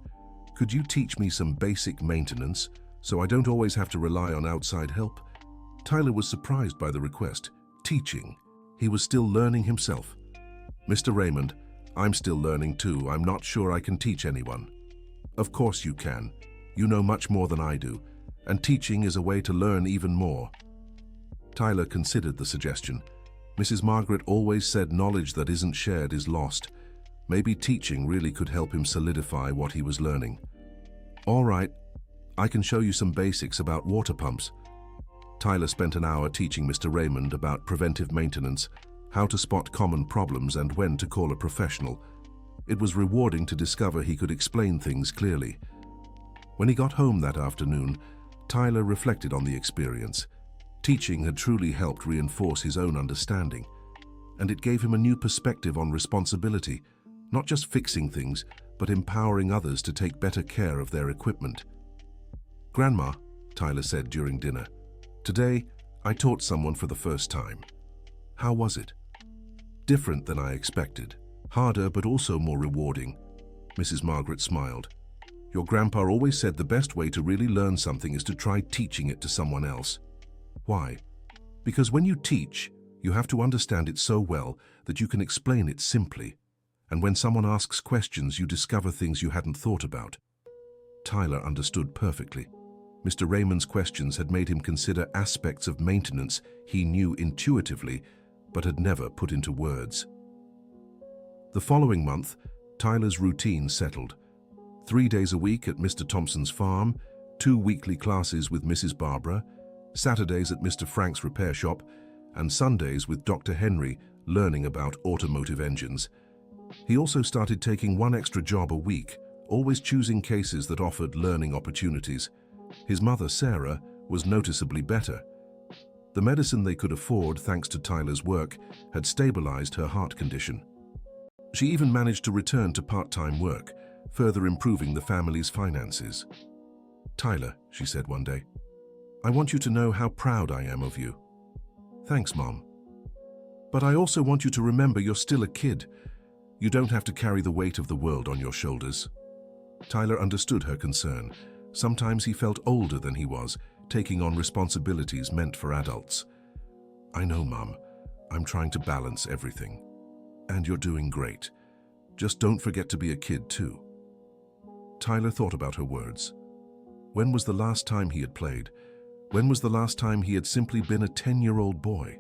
could you teach me some basic maintenance so I don't always have to rely on outside help? Tyler was surprised by the request. Teaching. He was still learning himself. Mr. Raymond, I'm still learning too. I'm not sure I can teach anyone. Of course you can. You know much more than I do, and teaching is a way to learn even more. Tyler considered the suggestion. Mrs. Margaret always said knowledge that isn't shared is lost. Maybe teaching really could help him solidify what he was learning. All right, I can show you some basics about water pumps. Tyler spent an hour teaching Mr. Raymond about preventive maintenance, how to spot common problems and when to call a professional. It was rewarding to discover he could explain things clearly. When he got home that afternoon, Tyler reflected on the experience. Teaching had truly helped reinforce his own understanding, and it gave him a new perspective on responsibility, not just fixing things, but empowering others to take better care of their equipment. "Grandma," Tyler said during dinner, "today I taught someone for the first time. How was it?" "Different than I expected. Harder, but also more rewarding." Mrs. Margaret smiled. "Your grandpa always said the best way to really learn something is to try teaching it to someone else." "Why?" "Because when you teach, you have to understand it so well that you can explain it simply. And when someone asks questions, you discover things you hadn't thought about." Tyler understood perfectly. Mr. Raymond's questions had made him consider aspects of maintenance he knew intuitively, but had never put into words. The following month, Tyler's routine settled. 3 days a week at Mr. Thompson's farm, 2 weekly classes with Mrs. Barbara, Saturdays at Mr. Frank's repair shop, and Sundays with Dr. Henry learning about automotive engines. He also started taking 1 extra job a week, always choosing cases that offered learning opportunities. His mother, Sarah, was noticeably better. The medicine they could afford, thanks to Tyler's work, had stabilized her heart condition. She even managed to return to part-time work, further improving the family's finances. "Tyler," she said one day, "I want you to know how proud I am of you." "Thanks, Mom. But I also want you to remember you're still a kid. You don't have to carry the weight of the world on your shoulders." Tyler understood her concern. Sometimes he felt older than he was, taking on responsibilities meant for adults. "I know, Mom. I'm trying to balance everything. And you're doing great. Just don't forget to be a kid, too." Tyler thought about her words. When was the last time he had played? When was the last time he had simply been a 10-year-old boy?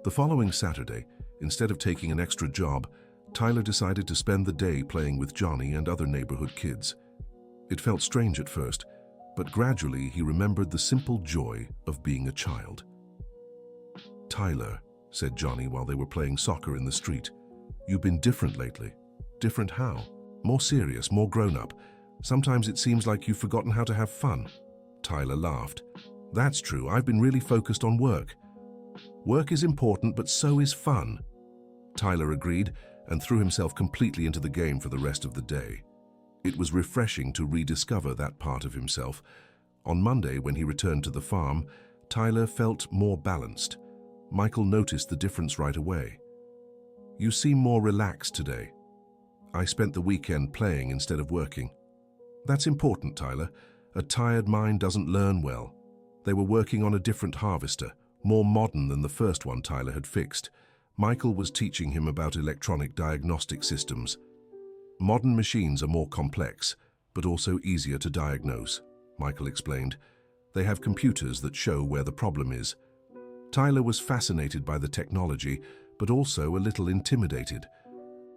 The following Saturday, instead of taking an extra job, Tyler decided to spend the day playing with Johnny and other neighborhood kids. It felt strange at first, but gradually he remembered the simple joy of being a child. "Tyler," said Johnny while they were playing soccer in the street, "you've been different lately." "Different how?" "More serious, more grown-up. Sometimes it seems like you've forgotten how to have fun." Tyler laughed. "That's true. I've been really focused on work." "Work is important, but so is fun." Tyler agreed and threw himself completely into the game for the rest of the day. It was refreshing to rediscover that part of himself. On Monday, when he returned to the farm, Tyler felt more balanced. Michael noticed the difference right away. "You seem more relaxed today." "I spent the weekend playing instead of working." "That's important, Tyler. A tired mind doesn't learn well." They were working on a different harvester, more modern than the first one Tyler had fixed. Michael was teaching him about electronic diagnostic systems. Modern machines are more complex, but also easier to diagnose, Michael explained. They have computers that show where the problem is. Tyler was fascinated by the technology, but also a little intimidated.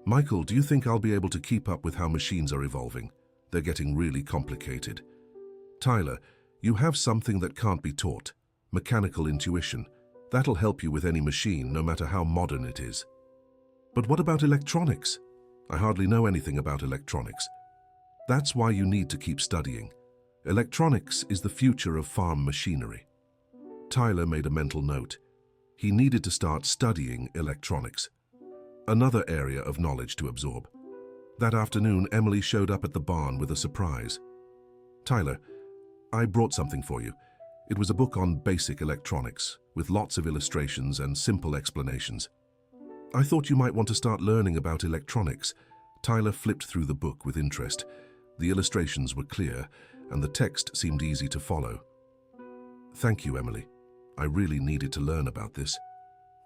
Michael, do you think I'll be able to keep up with how machines are evolving? They're getting really complicated. Tyler, you have something that can't be taught, mechanical intuition. That'll help you with any machine, no matter how modern it is. But what about electronics? I hardly know anything about electronics. That's why you need to keep studying. Electronics is the future of farm machinery. Tyler made a mental note. He needed to start studying electronics. Another area of knowledge to absorb. That afternoon, Emily showed up at the barn with a surprise. Tyler, I brought something for you. It was a book on basic electronics, with lots of illustrations and simple explanations. I thought you might want to start learning about electronics. Tyler flipped through the book with interest. The illustrations were clear, and the text seemed easy to follow. Thank you, Emily. I really needed to learn about this.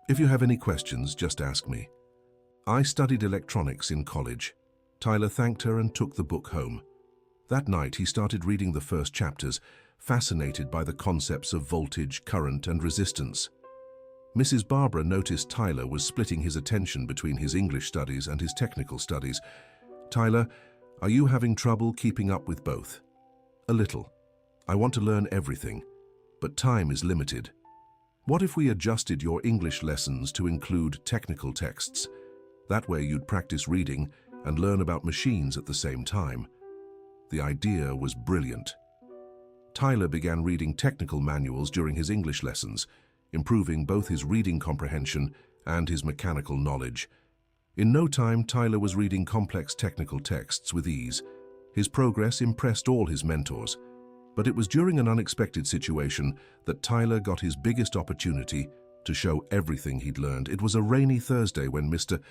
If you have any questions, just ask me. I studied electronics in college. Tyler thanked her and took the book home. That night, he started reading the first chapters, fascinated by the concepts of voltage, current, and resistance. Mrs. Barbara noticed Tyler was splitting his attention between his English studies and his technical studies. Tyler, are you having trouble keeping up with both? A little. I want to learn everything, but time is limited. What if we adjusted your English lessons to include technical texts? That way you'd practice reading and learn about machines at the same time. The idea was brilliant. Tyler began reading technical manuals during his English lessons, improving both his reading comprehension and his mechanical knowledge. In no time, Tyler was reading complex technical texts with ease. His progress impressed all his mentors, but it was during an unexpected situation that Tyler got his biggest opportunity to show everything he'd learned. It was a rainy Thursday when Mr.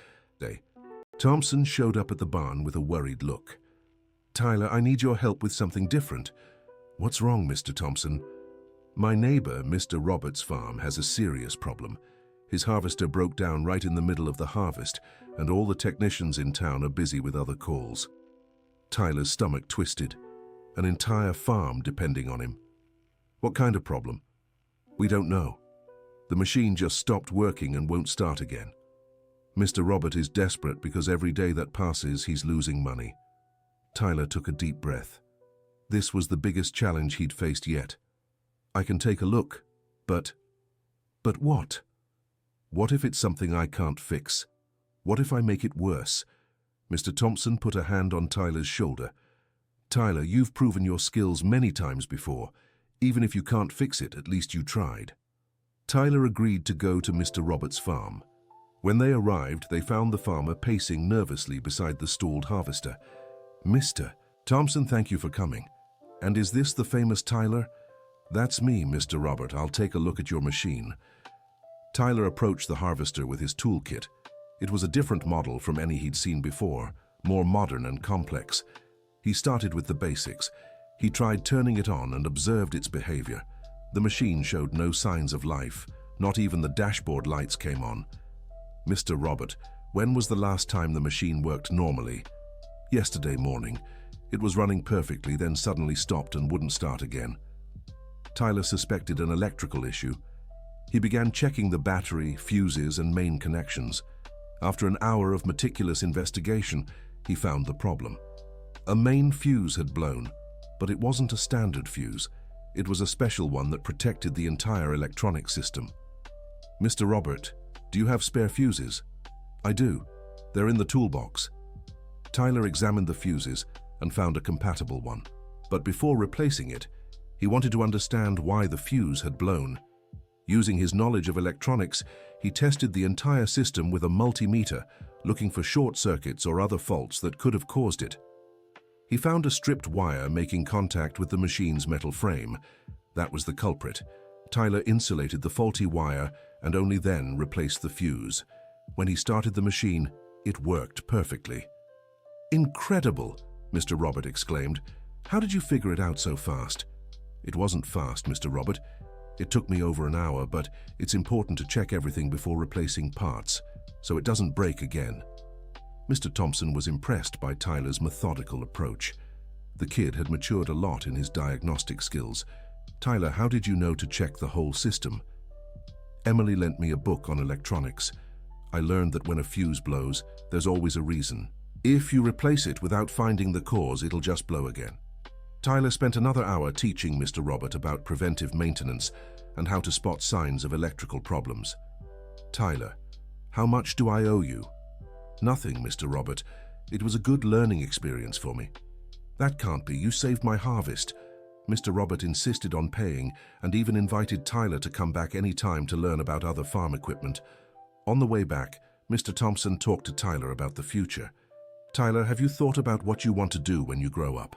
Thompson showed up at the barn with a worried look. Tyler, I need your help with something different. What's wrong, Mr. Thompson? My neighbor, Mr. Roberts' farm, has a serious problem. His harvester broke down right in the middle of the harvest, and all the technicians in town are busy with other calls. Tyler's stomach twisted. An entire farm depending on him. What kind of problem? We don't know. The machine just stopped working and won't start again. Mr. Robert is desperate because every day that passes, he's losing money. Tyler took a deep breath. This was the biggest challenge he'd faced yet. I can take a look, but what? What if it's something I can't fix? What if I make it worse? Mr. Thompson put a hand on Tyler's shoulder. Tyler, you've proven your skills many times before. Even if you can't fix it, at least you tried. Tyler agreed to go to Mr. Roberts' farm. When they arrived, they found the farmer pacing nervously beside the stalled harvester. Mr. Thompson, thank you for coming. And is this the famous Tyler? That's me, Mr. Robert. I'll take a look at your machine. Tyler approached the harvester with his toolkit. It was a different model from any he'd seen before, more modern and complex. He started with the basics. He tried turning it on and observed its behavior. The machine showed no signs of life. Not even the dashboard lights came on. Mr. Robert, when was the last time the machine worked normally? Yesterday morning. It was running perfectly, then suddenly stopped and wouldn't start again. Tyler suspected an electrical issue. He began checking the battery, fuses, and main connections. After an hour of meticulous investigation, he found the problem. A main fuse had blown, but it wasn't a standard fuse. It was a special one that protected the entire electronic system. Mr. Robert, do you have spare fuses? I do. They're in the toolbox. Tyler examined the fuses and found a compatible one. But before replacing it, he wanted to understand why the fuse had blown. Using his knowledge of electronics, he tested the entire system with a multimeter, looking for short circuits or other faults that could have caused it. He found a stripped wire making contact with the machine's metal frame. That was the culprit. Tyler insulated the faulty wire and only then replaced the fuse. When he started the machine, it worked perfectly. Incredible, Mr. Robert exclaimed. How did you figure it out so fast? It wasn't fast, Mr. Robert. It took me over an hour, but it's important to check everything before replacing parts, so it doesn't break again. Mr. Thompson was impressed by Tyler's methodical approach. The kid had matured a lot in his diagnostic skills. "Tyler, how did you know to check the whole system?" "Emily lent me a book on electronics. I learned that when a fuse blows, there's always a reason. If you replace it without finding the cause, it'll just blow again." Tyler spent another hour teaching Mr. Robert about preventive maintenance and how to spot signs of electrical problems. "Tyler, how much do I owe you?" "Nothing, Mr. Robert. It was a good learning experience for me." "That can't be. You saved my harvest." Mr. Robert insisted on paying and even invited Tyler to come back any time to learn about other farm equipment. On the way back, Mr. Thompson talked to Tyler about the future. "Tyler, have you thought about what you want to do when you grow up?"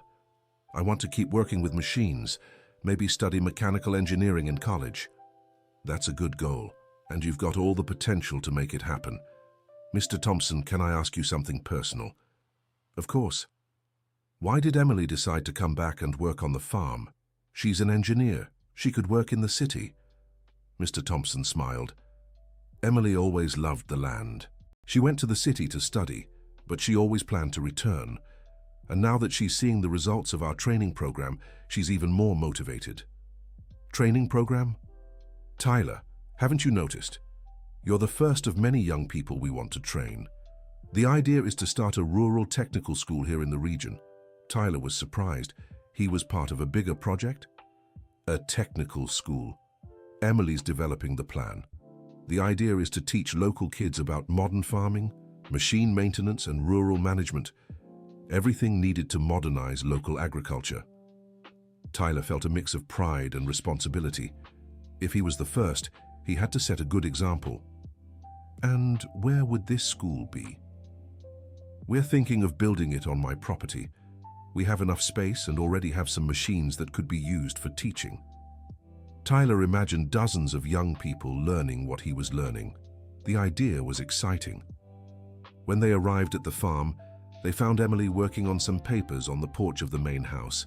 "I want to keep working with machines, maybe study mechanical engineering in college." "That's a good goal, and you've got all the potential to make it happen." "Mr. Thompson, can I ask you something personal?" "Of course." "Why did Emily decide to come back and work on the farm? She's an engineer. She could work in the city." Mr. Thompson smiled. "Emily always loved the land. She went to the city to study, but she always planned to return. And now that she's seeing the results of our training program, she's even more motivated." "Training program?" "Tyler, haven't you noticed? You're the first of many young people we want to train. The idea is to start a rural technical school here in the region." Tyler was surprised. He was part of a bigger project? "A technical school. Emily's developing the plan. The idea is to teach local kids about modern farming, machine maintenance, and rural management. Everything needed to modernize local agriculture." Tyler felt a mix of pride and responsibility. If he was the first, he had to set a good example. "And where would this school be?" "We're thinking of building it on my property. We have enough space and already have some machines that could be used for teaching." Tyler imagined dozens of young people learning what he was learning. The idea was exciting. When they arrived at the farm, they found Emily working on some papers on the porch of the main house.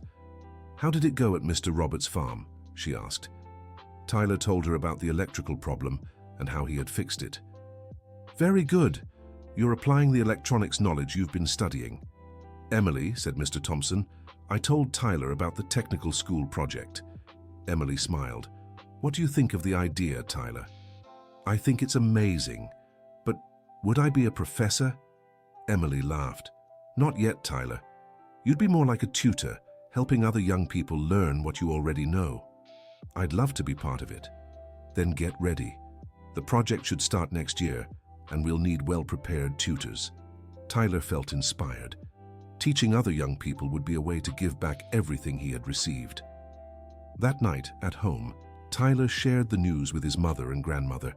"How did it go at Mr. Roberts' farm?" she asked. Tyler told her about the electrical problem and how he had fixed it. "Very good. You're applying the electronics knowledge you've been studying." "Emily," said Mr. Thompson, "I told Tyler about the technical school project." Emily smiled. "What do you think of the idea, Tyler?" "I think it's amazing. But would I be a professor?" Emily laughed. "Not yet, Tyler. You'd be more like a tutor, helping other young people learn what you already know." "I'd love to be part of it." "Then get ready. The project should start next year, and we'll need well-prepared tutors." Tyler felt inspired. Teaching other young people would be a way to give back everything he had received. That night, at home, Tyler shared the news with his mother and grandmother.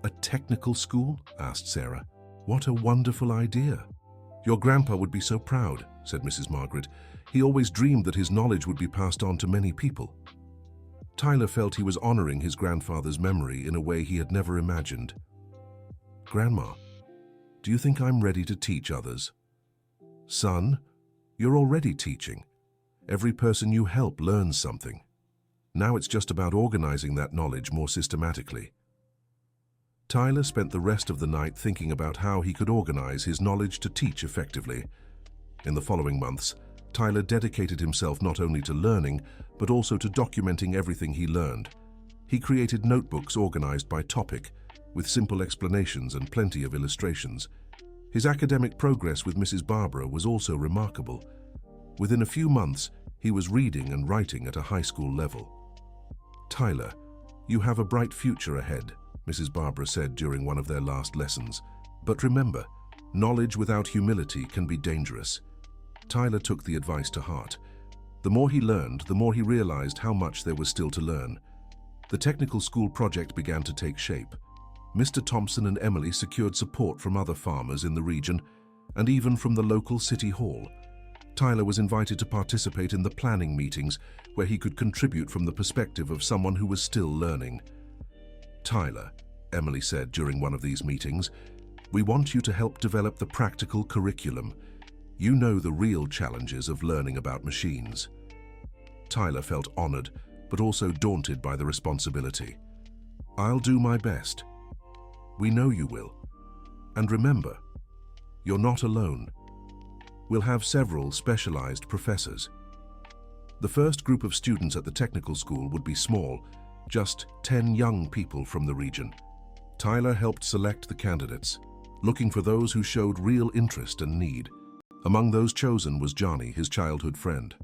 "A technical school?" asked Sarah. "What a wonderful idea." "Your grandpa would be so proud," said Mrs. Margaret. "He always dreamed that his knowledge would be passed on to many people." Tyler felt he was honoring his grandfather's memory in a way he had never imagined. "Grandma, do you think I'm ready to teach others?" "Son, you're already teaching. Every person you help learns something. Now it's just about organizing that knowledge more systematically." Tyler spent the rest of the night thinking about how he could organize his knowledge to teach effectively. In the following months, Tyler dedicated himself not only to learning, but also to documenting everything he learned. He created notebooks organized by topic, with simple explanations and plenty of illustrations. His academic progress with Mrs. Barbara was also remarkable. Within a few months, he was reading and writing at a high school level. "Tyler, you have a bright future ahead," Mrs. Barbara said during one of their last lessons. "But remember, knowledge without humility can be dangerous." Tyler took the advice to heart. The more he learned, the more he realized how much there was still to learn. The technical school project began to take shape. Mr. Thompson and Emily secured support from other farmers in the region and even from the local city hall. Tyler was invited to participate in the planning meetings where he could contribute from the perspective of someone who was still learning. "Tyler," Emily said during one of these meetings, "we want you to help develop the practical curriculum. You know the real challenges of learning about machines." Tyler felt honored, but also daunted by the responsibility. "I'll do my best." "We know you will. And remember, you're not alone. We'll have several specialized professors." The first group of students at the technical school would be small, just 10 young people from the region. Tyler helped select the candidates, looking for those who showed real interest and need. Among those chosen was Johnny, his childhood friend.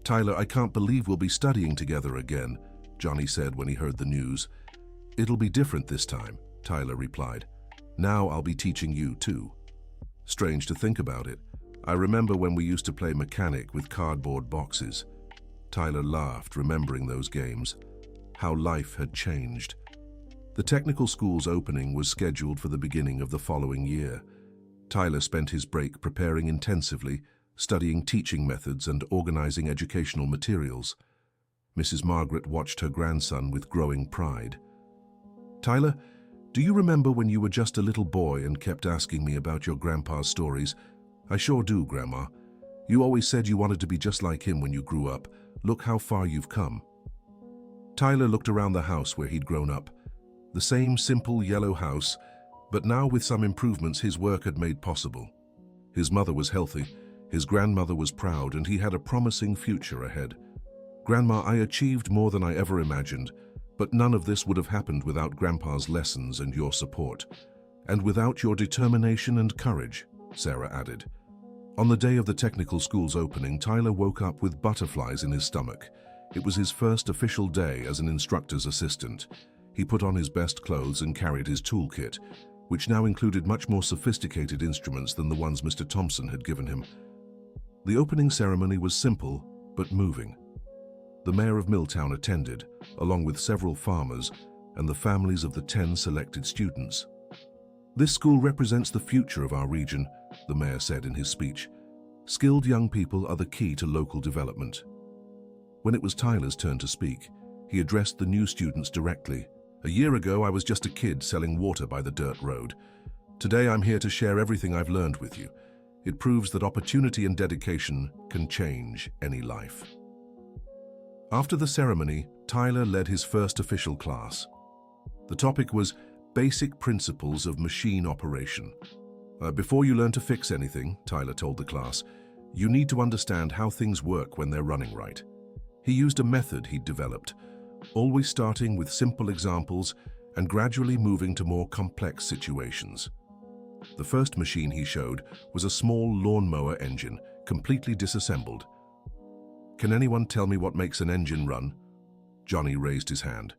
"Tyler, I can't believe we'll be studying together again," Johnny said when he heard the news. "It'll be different this time," Tyler replied. "Now I'll be teaching you too." Strange to think about it. I remember when we used to play mechanic with cardboard boxes. Tyler laughed, remembering those games. How life had changed. The technical school's opening was scheduled for the beginning of the following year. Tyler spent his break preparing intensively, studying teaching methods and organizing educational materials. Mrs. Margaret watched her grandson with growing pride. "Tyler, do you remember when you were just a little boy and kept asking me about your grandpa's stories?" "I sure do, Grandma. You always said you wanted to be just like him when you grew up. Look how far you've come." Tyler looked around the house where he'd grown up. The same simple yellow house, but now with some improvements his work had made possible. His mother was healthy, his grandmother was proud, and he had a promising future ahead. "Grandma, I achieved more than I ever imagined, but none of this would have happened without Grandpa's lessons and your support. And without your determination and courage," Sarah added. On the day of the technical school's opening, Tyler woke up with butterflies in his stomach. It was his first official day as an instructor's assistant. He put on his best clothes and carried his toolkit, which now included much more sophisticated instruments than the ones Mr. Thompson had given him. The opening ceremony was simple, but moving. The mayor of Milltown attended, along with several farmers and the families of the 10 selected students. "This school represents the future of our region," the mayor said in his speech. "Skilled young people are the key to local development." When it was Tyler's turn to speak, he addressed the new students directly. "A year ago, I was just a kid selling water by the dirt road. Today, I'm here to share everything I've learned with you. It proves that opportunity and dedication can change any life." After the ceremony, Tyler led his first official class. The topic was Basic Principles of Machine Operation. "Before you learn to fix anything," Tyler told the class, "you need to understand how things work when they're running right." He used a method he'd developed, always starting with simple examples and gradually moving to more complex situations. The first machine he showed was a small lawnmower engine, completely disassembled. "Can anyone tell me what makes an engine run?" Johnny raised his hand.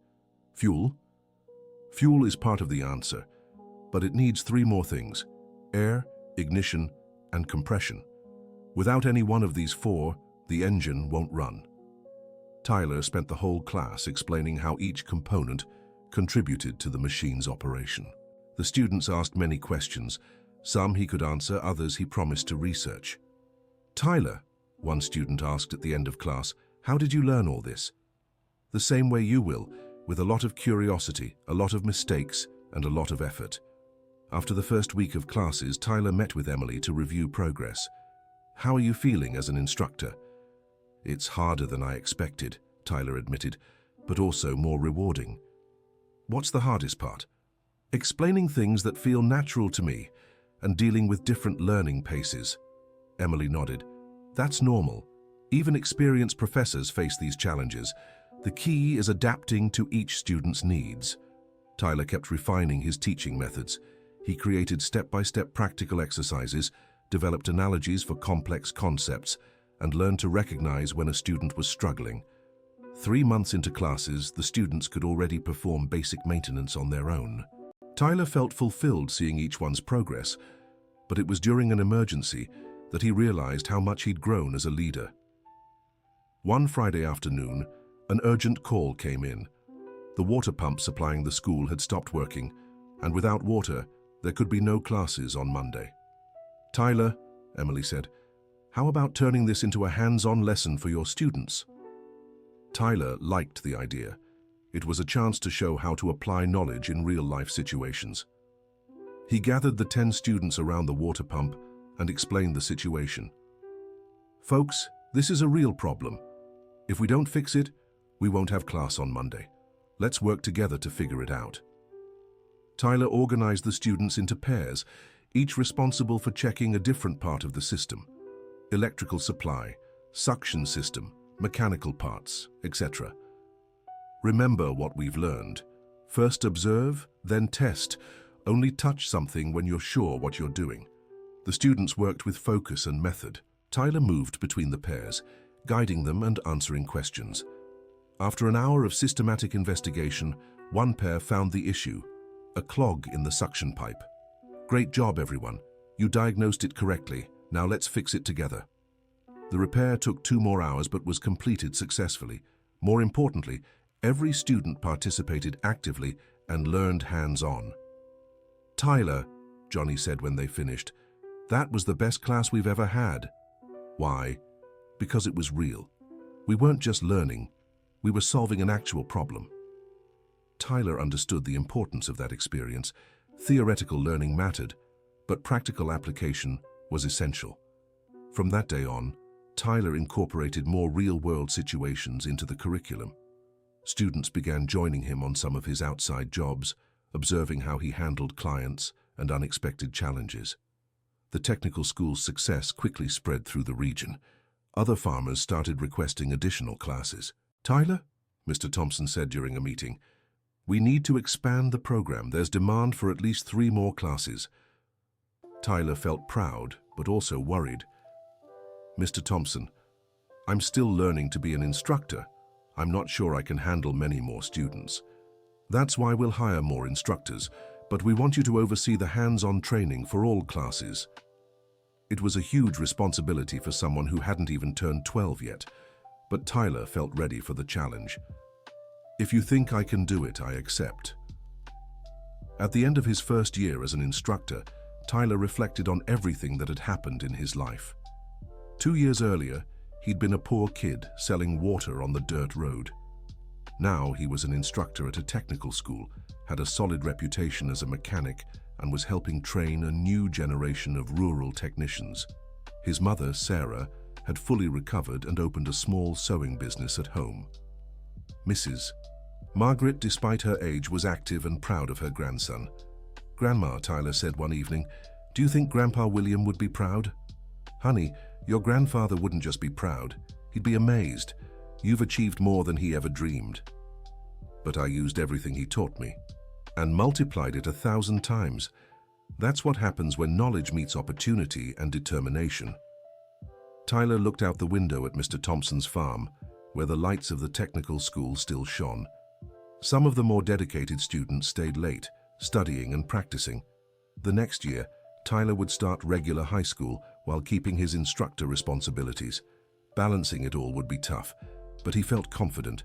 "Fuel?" "Fuel is part of the answer, but it needs 3 more things: air, ignition, and compression. Without any one of these 4, the engine won't run." Tyler spent the whole class explaining how each component contributed to the machine's operation. The students asked many questions. Some he could answer, others he promised to research. "Tyler," one student asked at the end of class, "how did you learn all this?" "The same way you will, with a lot of curiosity, a lot of mistakes, and a lot of effort." After the first week of classes, Tyler met with Emily to review progress. "How are you feeling as an instructor?" "It's harder than I expected," Tyler admitted, "but also more rewarding." "What's the hardest part?" "Explaining things that feel natural to me and dealing with different learning paces." Emily nodded. "That's normal. Even experienced professors face these challenges. The key is adapting to each student's needs." Tyler kept refining his teaching methods. He created step-by-step practical exercises, developed analogies for complex concepts, and learned to recognize when a student was struggling. 3 months into classes, the students could already perform basic maintenance on their own. Tyler felt fulfilled seeing each one's progress, but it was during an emergency that he realized how much he'd grown as a leader. One Friday afternoon, an urgent call came in. The water pump supplying the school had stopped working, and without water, there could be no classes on Monday. "Tyler," Emily said, "how about turning this into a hands-on lesson for your students?" Tyler liked the idea. It was a chance to show how to apply knowledge in real-life situations. He gathered the 10 students around the water pump and explained the situation. "Folks, this is a real problem. If we don't fix it, We won't have class on Monday. Let's work together to figure it out. Tyler organized the students into pairs, each responsible for checking a different part of the system: electrical supply, suction system, mechanical parts, etc. Remember what we've learned. First observe, then test. Only touch something when you're sure what you're doing. The students worked with focus and method. Tyler moved between the pairs, guiding them and answering questions. After an hour of systematic investigation, one pair found the issue: a clog in the suction pipe. Great job, everyone. You diagnosed it correctly. Now let's fix it together. The repair took 2 more hours but was completed successfully. More importantly, every student participated actively and learned hands-on. "Tyler," Johnny said when they finished, "that was the best class we've ever had." Why? Because it was real. We weren't just learning, we were solving an actual problem. Tyler understood the importance of that experience. Theoretical learning mattered, but practical application was essential. From that day on, Tyler incorporated more real-world situations into the curriculum. Students began joining him on some of his outside jobs, observing how he handled clients and unexpected challenges. The technical school's success quickly spread through the region. Other farmers started requesting additional classes. "Tyler," Mr. Thompson said during a meeting, "we need to expand the program. There's demand for at least 3 more classes." Tyler felt proud, but also worried. "Mr. Thompson, I'm still learning to be an instructor. I'm not sure I can handle many more students. That's why we'll hire more instructors, but we want you to oversee the hands-on training for all classes." It was a huge responsibility for someone who hadn't even turned 12 yet, but Tyler felt ready for the challenge. "If you think I can do it, I accept." At the end of his first year as an instructor, Tyler reflected on everything that had happened in his life. 2 years earlier, he'd been a poor kid selling water on the dirt road. Now he was an instructor at a technical school, had a solid reputation as a mechanic, and was helping train a new generation of rural technicians. His mother, Sarah, had fully recovered and opened a small sewing business at home. Mrs. Margaret, despite her age, was active and proud of her grandson. "Grandma," Tyler said one evening, "do you think Grandpa William would be proud?" "Honey, your grandfather wouldn't just be proud, he'd be amazed. You've achieved more than he ever dreamed." "But I used everything he taught me and multiplied it 1,000 times. That's what happens when knowledge meets opportunity and determination." Tyler looked out the window at Mr. Thompson's farm, where the lights of the technical school still shone. Some of the more dedicated students stayed late, studying and practicing. The next year, Tyler would start regular high school while keeping his instructor responsibilities. Balancing it all would be tough, but he felt confident.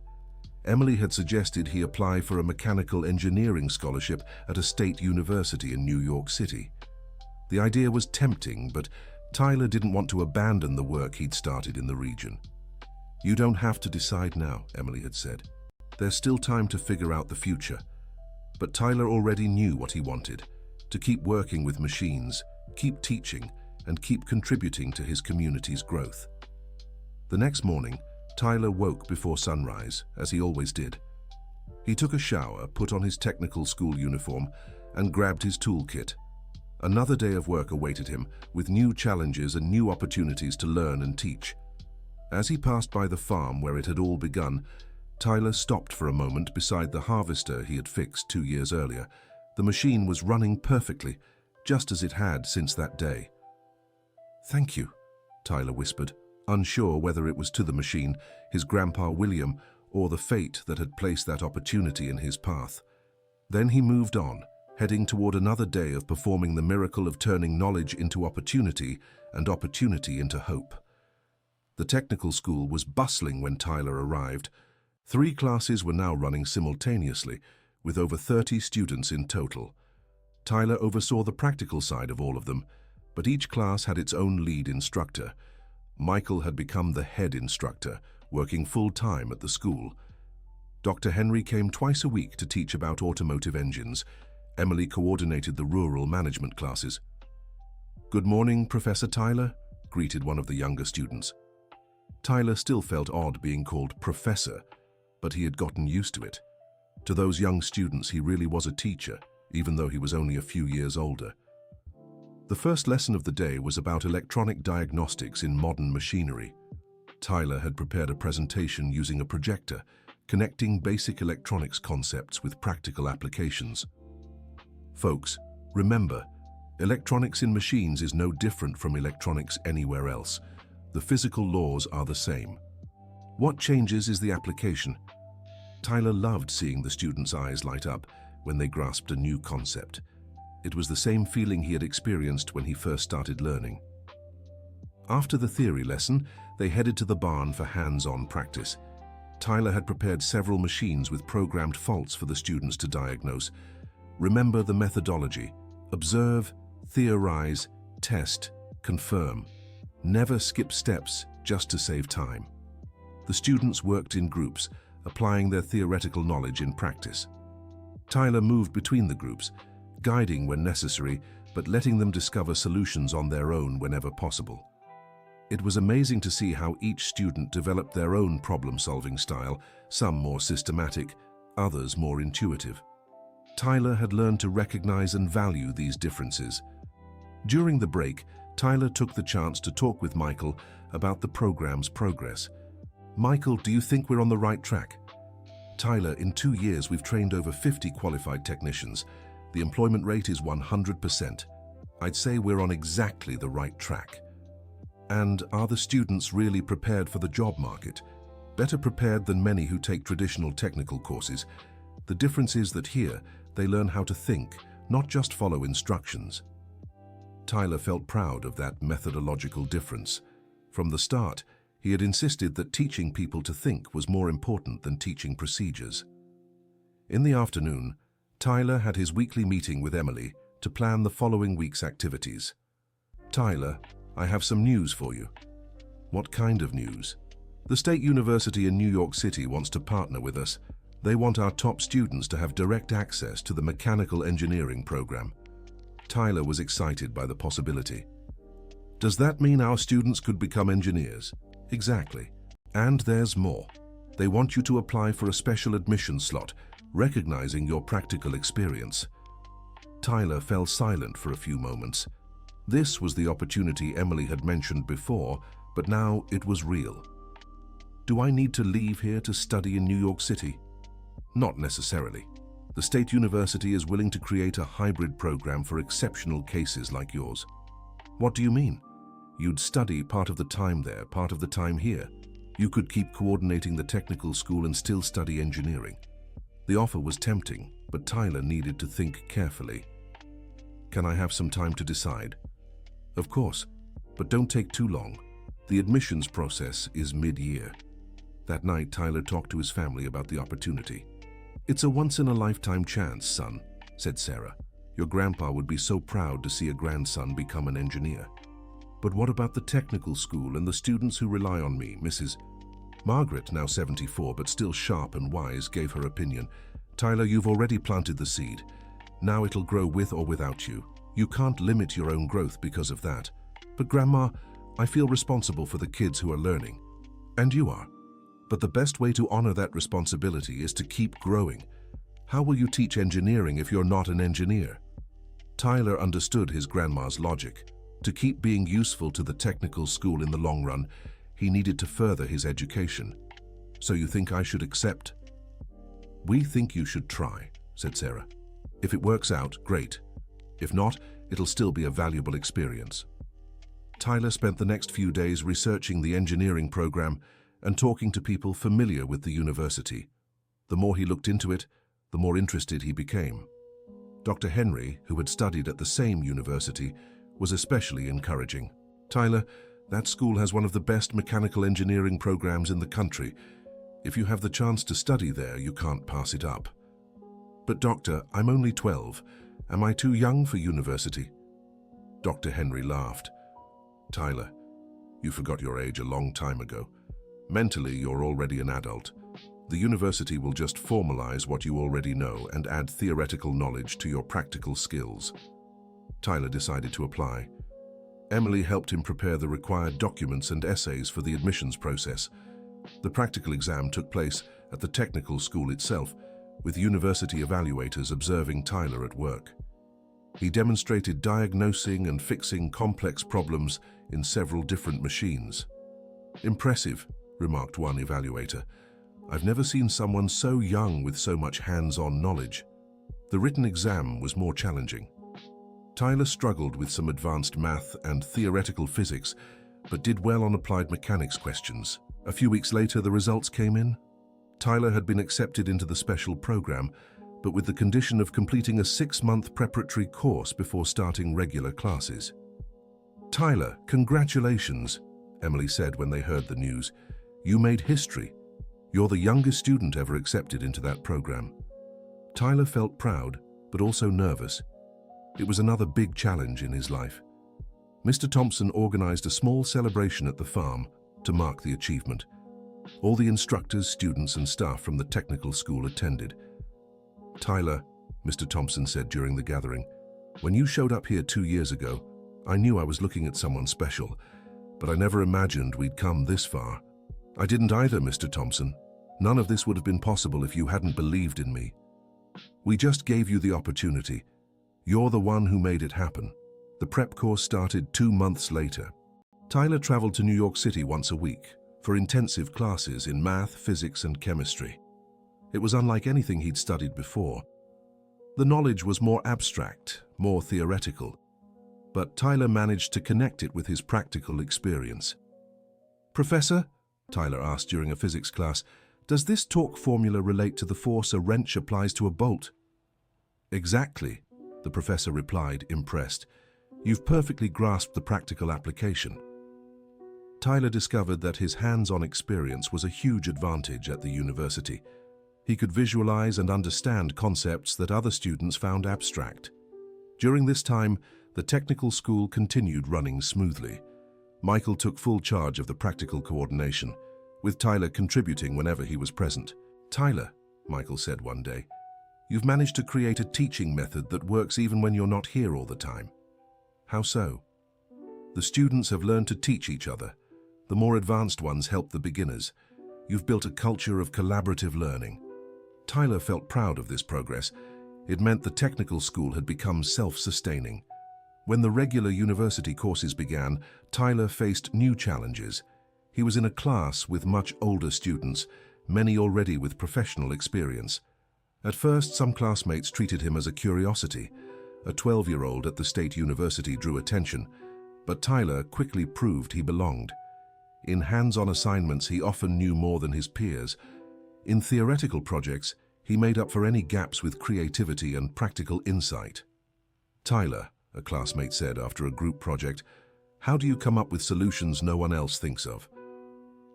Emily had suggested he apply for a mechanical engineering scholarship at a state university in New York City. The idea was tempting, but Tyler didn't want to abandon the work he'd started in the region. "You don't have to decide now," Emily had said. "There's still time to figure out the future." But Tyler already knew what he wanted: to keep working with machines, keep teaching, and keep contributing to his community's growth. The next morning, Tyler woke before sunrise, as he always did. He took a shower, put on his technical school uniform, and grabbed his toolkit. Another day of work awaited him, with new challenges and new opportunities to learn and teach. As he passed by the farm where it had all begun, Tyler stopped for a moment beside the harvester he had fixed 2 years earlier. The machine was running perfectly, just as it had since that day. "Thank you," Tyler whispered, unsure whether it was to the machine, his grandpa William, or the fate that had placed that opportunity in his path. Then he moved on, heading toward another day of performing the miracle of turning knowledge into opportunity and opportunity into hope. The technical school was bustling when Tyler arrived. 3 classes were now running simultaneously, with over 30 students in total. Tyler oversaw the practical side of all of them, but each class had its own lead instructor. Michael had become the head instructor, working full-time at the school. Dr. Henry came twice a week to teach about automotive engines. Emily coordinated the rural management classes. "Good morning, Professor Tyler," greeted one of the younger students. Tyler still felt odd being called professor, but he had gotten used to it. To those young students, he really was a teacher, even though he was only a few years older. The first lesson of the day was about electronic diagnostics in modern machinery. Tyler had prepared a presentation using a projector, connecting basic electronics concepts with practical applications. Folks, remember, electronics in machines is no different from electronics anywhere else. The physical laws are the same. What changes is the application. Tyler loved seeing the students' eyes light up when they grasped a new concept. It was the same feeling he had experienced when he first started learning. After the theory lesson, they headed to the barn for hands-on practice. Tyler had prepared several machines with programmed faults for the students to diagnose. Remember the methodology: observe, theorize, test, confirm. Never skip steps just to save time. The students worked in groups, applying their theoretical knowledge in practice. Tyler moved between the groups, guiding when necessary, but letting them discover solutions on their own whenever possible. It was amazing to see how each student developed their own problem-solving style, some more systematic, others more intuitive. Tyler had learned to recognize and value these differences. During the break, Tyler took the chance to talk with Michael about the program's progress. "Michael, do you think we're on the right track?" "Tyler, in 2 years we've trained over 50 qualified technicians. The employment rate is 100%. I'd say we're on exactly the right track." "And are the students really prepared for the job market?" "Better prepared than many who take traditional technical courses. The difference is that here, they learn how to think, not just follow instructions." Tyler felt proud of that methodological difference. From the start, he had insisted that teaching people to think was more important than teaching procedures. In the afternoon, Tyler had his weekly meeting with Emily to plan the following week's activities. "Tyler, I have some news for you." "What kind of news?" "The State University in New York City wants to partner with us. They want our top students to have direct access to the mechanical engineering program." Tyler was excited by the possibility. "Does that mean our students could become engineers?" "Exactly. And there's more. They want you to apply for a special admission slot, recognizing your practical experience." Tyler fell silent for a few moments. This was the opportunity Emily had mentioned before, but now it was real. "Do I need to leave here to study in New York City?" "Not necessarily. The State University is willing to create a hybrid program for exceptional cases like yours." "What do you mean?" "You'd study part of the time there, part of the time here. You could keep coordinating the technical school and still study engineering." The offer was tempting, but Tyler needed to think carefully. "Can I have some time to decide?" "Of course, but don't take too long. The admissions process is mid-year." That night, Tyler talked to his family about the opportunity. "It's a once-in-a-lifetime chance, son," said Sarah. "Your grandpa would be so proud to see a grandson become an engineer." "But what about the technical school and the students who rely on me, Mrs. Margaret, now 74 but still sharp and wise, gave her opinion. "Tyler, you've already planted the seed. Now it'll grow with or without you. You can't limit your own growth because of that." "But Grandma, I feel responsible for the kids who are learning." "And you are. But the best way to honor that responsibility is to keep growing. How will you teach engineering if you're not an engineer?" Tyler understood his grandma's logic. To keep being useful to the technical school in the long run, he needed to further his education. "So you think I should accept?" "We think you should try," said Sarah. "If it works out, great. If not, it'll still be a valuable experience." Tyler spent the next few days researching the engineering program and talking to people familiar with the university. The more he looked into it, the more interested he became. Dr. Henry, who had studied at the same university, was especially encouraging. "Tyler, that school has one of the best mechanical engineering programs in the country. If you have the chance to study there, you can't pass it up." "But doctor, I'm only 12. Am I too young for university?" Dr. Henry laughed. "Tyler, you forgot your age a long time ago. Mentally, you're already an adult. The university will just formalize what you already know and add theoretical knowledge to your practical skills." Tyler decided to apply. Emily helped him prepare the required documents and essays for the admissions process. The practical exam took place at the technical school itself, with university evaluators observing Tyler at work. He demonstrated diagnosing and fixing complex problems in several different machines. "Impressive," remarked one evaluator. "I've never seen someone so young with so much hands-on knowledge." The written exam was more challenging. Tyler struggled with some advanced math and theoretical physics, but did well on applied mechanics questions. A few weeks later, the results came in. Tyler had been accepted into the special program, but with the condition of completing a 6-month preparatory course before starting regular classes. "Tyler, congratulations," Emily said when they heard the news. "You made history. You're the youngest student ever accepted into that program." Tyler felt proud, but also nervous. It was another big challenge in his life. Mr. Thompson organized a small celebration at the farm to mark the achievement. All the instructors, students, and staff from the technical school attended. "Tyler," Mr. Thompson said during the gathering, "when you showed up here 2 years ago, I knew I was looking at someone special, but I never imagined we'd come this far." "I didn't either, Mr. Thompson. None of this would have been possible if you hadn't believed in me. We just gave you the opportunity. You're the one who made it happen." The prep course started 2 months later. Tyler traveled to New York City once a week for intensive classes in math, physics, and chemistry. It was unlike anything he'd studied before. The knowledge was more abstract, more theoretical, but Tyler managed to connect it with his practical experience. "Professor," Tyler asked during a physics class, "does this torque formula relate to the force a wrench applies to a bolt?" "Exactly," the professor replied, impressed. "You've perfectly grasped the practical application." Tyler discovered that his hands-on experience was a huge advantage at the university. He could visualize and understand concepts that other students found abstract. During this time, the technical school continued running smoothly. Michael took full charge of the practical coordination, with Tyler contributing whenever he was present. "Tyler," Michael said one day, "you've managed to create a teaching method that works even when you're not here all the time." "How so?" "The students have learned to teach each other. The more advanced ones help the beginners. You've built a culture of collaborative learning." Tyler felt proud of this progress. It meant the technical school had become self-sustaining. When the regular university courses began, Tyler faced new challenges. He was in a class with much older students, many already with professional experience. At first, some classmates treated him as a curiosity. A 12-year-old at the state university drew attention, but Tyler quickly proved he belonged. In hands-on assignments, he often knew more than his peers. In theoretical projects, he made up for any gaps with creativity and practical insight. "Tyler," a classmate said after a group project, "how do you come up with solutions no one else thinks of?"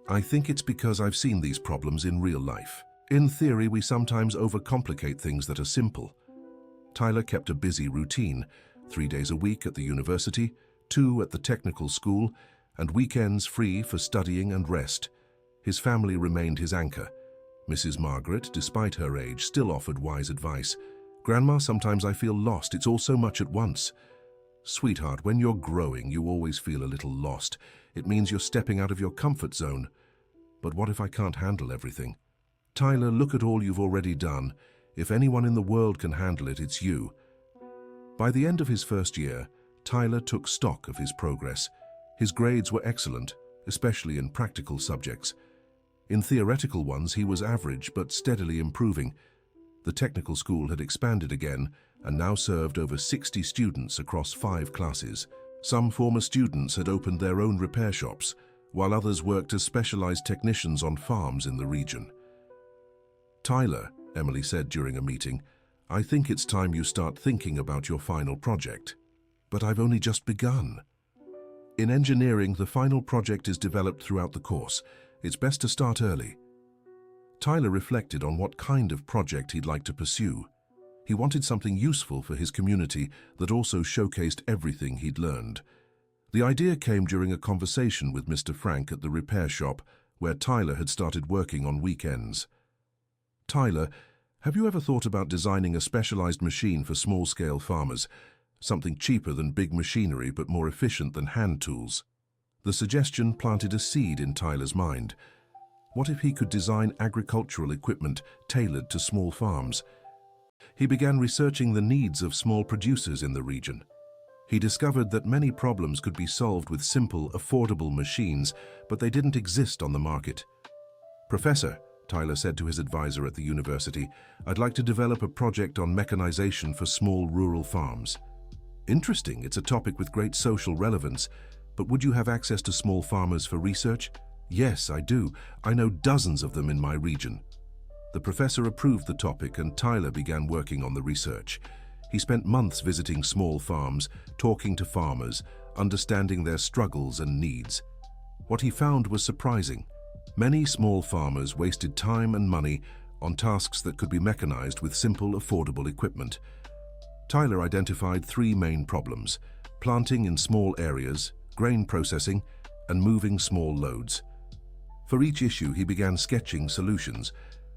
"I think it's because I've seen these problems in real life. In theory, we sometimes overcomplicate things that are simple." Tyler kept a busy routine, 3 days a week at the university, 2 at the technical school, and weekends free for studying and rest. His family remained his anchor. Mrs. Margaret, despite her age, still offered wise advice. "Grandma, sometimes I feel lost. It's all so much at once." "Sweetheart, when you're growing, you always feel a little lost. It means you're stepping out of your comfort zone." "But what if I can't handle everything?" "Tyler, look at all you've already done. If anyone in the world can handle it, it's you." By the end of his first year, Tyler took stock of his progress. His grades were excellent, especially in practical subjects. In theoretical ones, he was average but steadily improving. The technical school had expanded again and now served over 60 students across 5 classes. Some former students had opened their own repair shops, while others worked as specialized technicians on farms in the region. "Tyler," Emily said during a meeting, "I think it's time you start thinking about your final project." "But I've only just begun." In engineering, the final project is developed throughout the course. It's best to start early. Tyler reflected on what kind of project he'd like to pursue. He wanted something useful for his community that also showcased everything he'd learned. The idea came during a conversation with Mr. Frank at the repair shop, where Tyler had started working on weekends. "Tyler, have you ever thought about designing a specialized machine for small-scale farmers? Something cheaper than big machinery but more efficient than hand tools?" The suggestion planted a seed in Tyler's mind. What if he could design agricultural equipment tailored to small farms? He began researching the needs of small producers in the region. He discovered that many problems could be solved with simple, affordable machines, but they didn't exist on the market. "Professor," Tyler said to his advisor at the university, "I'd like to develop a project on mechanization for small rural farms." "Interesting, it's a topic with great social relevance, but would you have access to small farmers for research?" "Yes, I do. I know dozens of them in my region." The professor approved the topic and Tyler began working on the research. He spent months visiting small farms, talking to farmers, understanding their struggles and needs. What he found was surprising. Many small farmers wasted time and money on tasks that could be mechanized with simple, affordable equipment. Tyler identified three main problems: planting in small areas, grain processing, and moving small loads. For each issue, he began sketching solutions,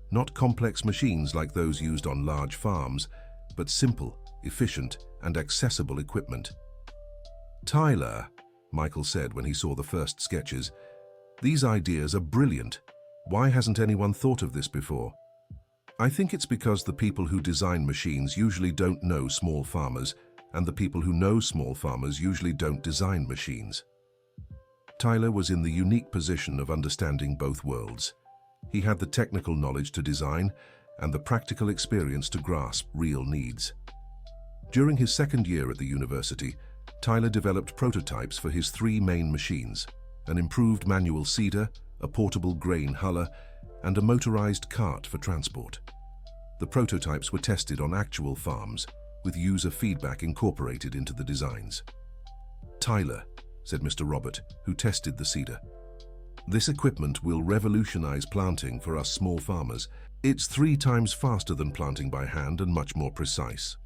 not complex machines like those used on large farms, but simple, efficient, and accessible equipment. "Tyler," Michael said when he saw the first sketches, "these ideas are brilliant. Why hasn't anyone thought of this before?" "I think it's because the people who design machines usually don't know small farmers, and the people who know small farmers usually don't design machines." Tyler was in the unique position of understanding both worlds. He had the technical knowledge to design and the practical experience to grasp real needs. During his second year at the university, Tyler developed prototypes for his three main machines: an improved manual seeder, a portable grain huller, and a motorized cart for transport. The prototypes were tested on actual farms, with user feedback incorporated into the designs. "Tyler," said Mr. Robert, who tested the seeder, "this equipment will revolutionize planting for us small farmers. It's 3 times faster than planting by hand and much more precise."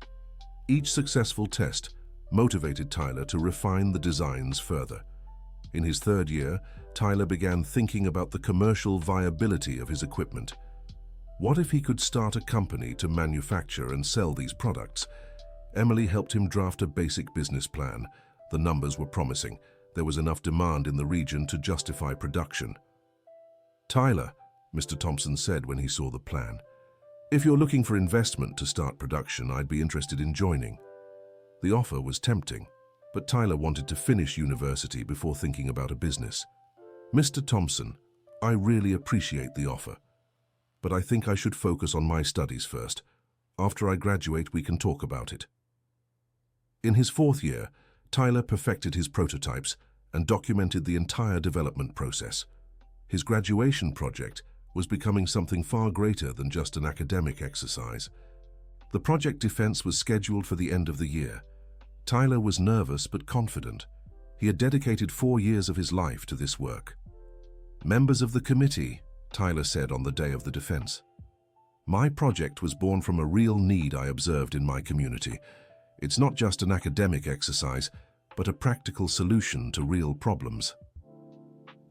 Each successful test motivated Tyler to refine the designs further. In his third year, Tyler began thinking about the commercial viability of his equipment. What if he could start a company to manufacture and sell these products? Emily helped him draft a basic business plan. The numbers were promising. There was enough demand in the region to justify production. "Tyler," Mr. Thompson said when he saw the plan, "if you're looking for investment to start production, I'd be interested in joining." The offer was tempting, but Tyler wanted to finish university before thinking about a business. "Mr. Thompson, I really appreciate the offer, but I think I should focus on my studies first. After I graduate, we can talk about it." In his fourth year, Tyler perfected his prototypes and documented the entire development process. His graduation project was becoming something far greater than just an academic exercise. The project defense was scheduled for the end of the year. Tyler was nervous but confident. He had dedicated 4 years of his life to this work. "Members of the committee," Tyler said on the day of the defense, "my project was born from a real need I observed in my community. It's not just an academic exercise, but a practical solution to real problems."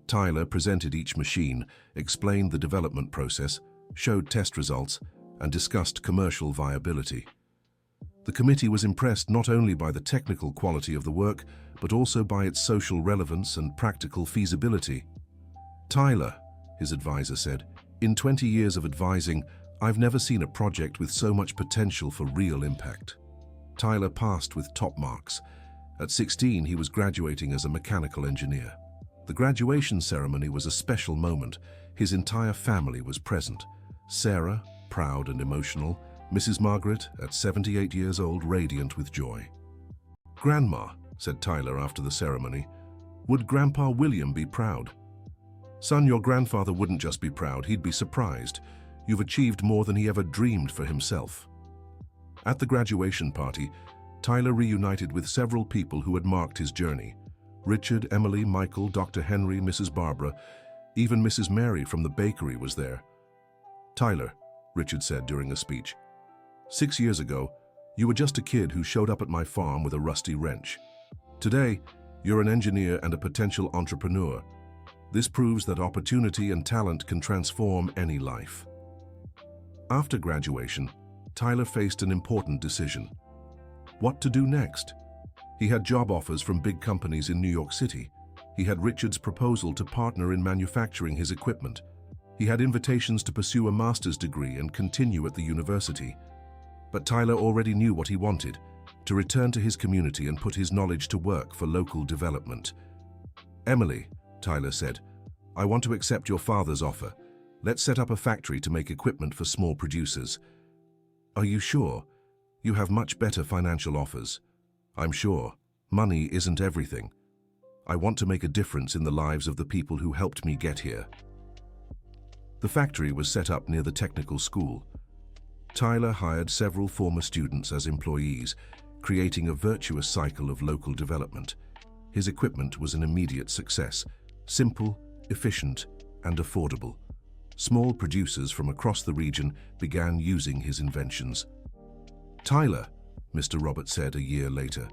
Tyler presented each machine, explained the development process, showed test results, and discussed commercial viability. The committee was impressed not only by the technical quality of the work, but also by its social relevance and practical feasibility. "Tyler," his advisor said, "in 20 years of advising, I've never seen a project with so much potential for real impact." Tyler passed with top marks. At 16, he was graduating as a mechanical engineer. The graduation ceremony was a special moment. His entire family was present. Sarah, proud and emotional, Mrs. Margaret, at 78 years old, radiant with joy. "Grandma," said Tyler after the ceremony, "would Grandpa William be proud?" "Son, your grandfather wouldn't just be proud, he'd be surprised. You've achieved more than he ever dreamed for himself." At the graduation party, Tyler reunited with several people who had marked his journey. Richard, Emily, Michael, Dr. Henry, Mrs. Barbara, even Mrs. Mary from the bakery was there. "Tyler," Richard said during a speech, "6 years ago, you were just a kid who showed up at my farm with a rusty wrench. Today, you're an engineer and a potential entrepreneur. This proves that opportunity and talent can transform any life." After graduation, Tyler faced an important decision. What to do next? He had job offers from big companies in New York City. He had Richard's proposal to partner in manufacturing his equipment. He had invitations to pursue a master's degree and continue at the university. But Tyler already knew what he wanted, to return to his community and put his knowledge to work for local development. "Emily," Tyler said, "I want to accept your father's offer. Let's set up a factory to make equipment for small producers." "Are you sure? You have much better financial offers." "I'm sure. Money isn't everything. I want to make a difference in the lives of the people who helped me get here." The factory was set up near the technical school. Tyler hired several former students as employees, creating a virtuous cycle of local development. His equipment was an immediate success, simple, efficient, and affordable. Small producers from across the region began using his inventions. "Tyler," Mr. Roberts said a year later,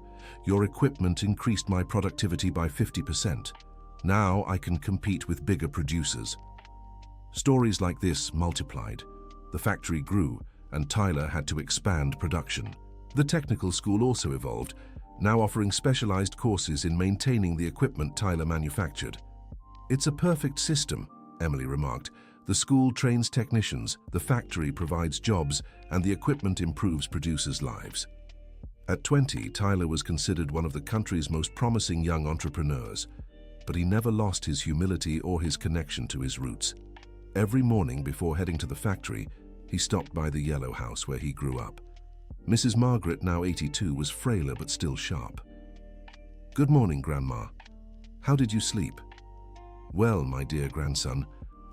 "your equipment increased my productivity by 50%. Now I can compete with bigger producers." Stories like this multiplied. The factory grew, and Tyler had to expand production. The technical school also evolved, now offering specialized courses in maintaining the equipment Tyler manufactured. "It's a perfect system," Emily remarked. "The school trains technicians, the factory provides jobs, and the equipment improves producers' lives." At 20, Tyler was considered one of the country's most promising young entrepreneurs, but he never lost his humility or his connection to his roots. Every morning before heading to the factory, he stopped by the yellow house where he grew up. Mrs. Margaret, now 82, was frailer but still sharp. "Good morning, Grandma. How did you sleep?" "Well, my dear grandson,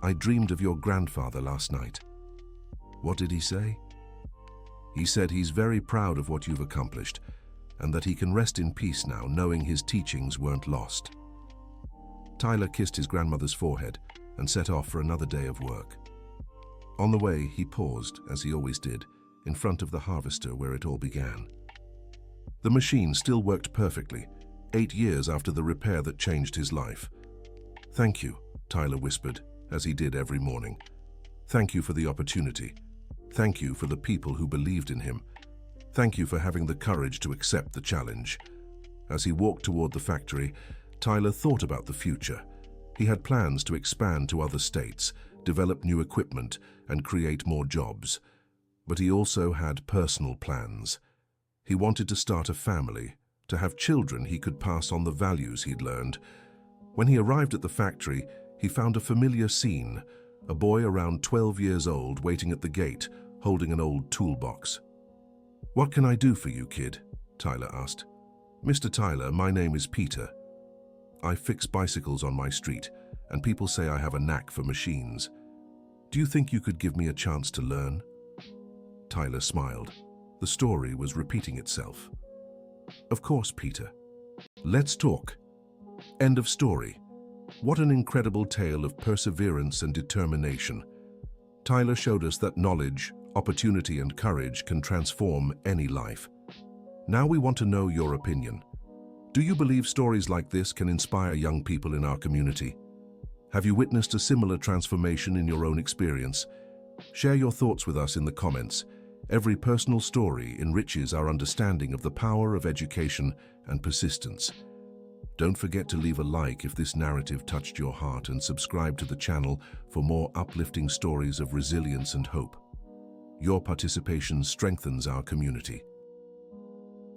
I dreamed of your grandfather last night." "What did he say?" "He said he's very proud of what you've accomplished and that he can rest in peace now knowing his teachings weren't lost." Tyler kissed his grandmother's forehead and set off for another day of work. On the way, he paused, as he always did, in front of the harvester where it all began. The machine still worked perfectly, 8 years after the repair that changed his life. "Thank you," Tyler whispered, as he did every morning. "Thank you for the opportunity. Thank you for the people who believed in him. Thank you for having the courage to accept the challenge." As he walked toward the factory, Tyler thought about the future. He had plans to expand to other states, develop new equipment, and create more jobs. But he also had personal plans. He wanted to start a family, to have children he could pass on the values he'd learned. When he arrived at the factory, he found a familiar scene, a boy around 12 years old waiting at the gate, holding an old toolbox. "What can I do for you, kid?" Tyler asked. "Mr. Tyler, my name is Peter. I fix bicycles on my street, and people say I have a knack for machines. Do you think you could give me a chance to learn?" Tyler smiled. The story was repeating itself. "Of course, Peter. Let's talk." End of story. What an incredible tale of perseverance and determination. Tyler showed us that knowledge, opportunity, and courage can transform any life. Now we want to know your opinion. Do you believe stories like this can inspire young people in our community? Have you witnessed a similar transformation in your own experience? Share your thoughts with us in the comments. Every personal story enriches our understanding of the power of education and persistence. Don't forget to leave a like if this narrative touched your heart and subscribe to the channel for more uplifting stories of resilience and hope. Your participation strengthens our community.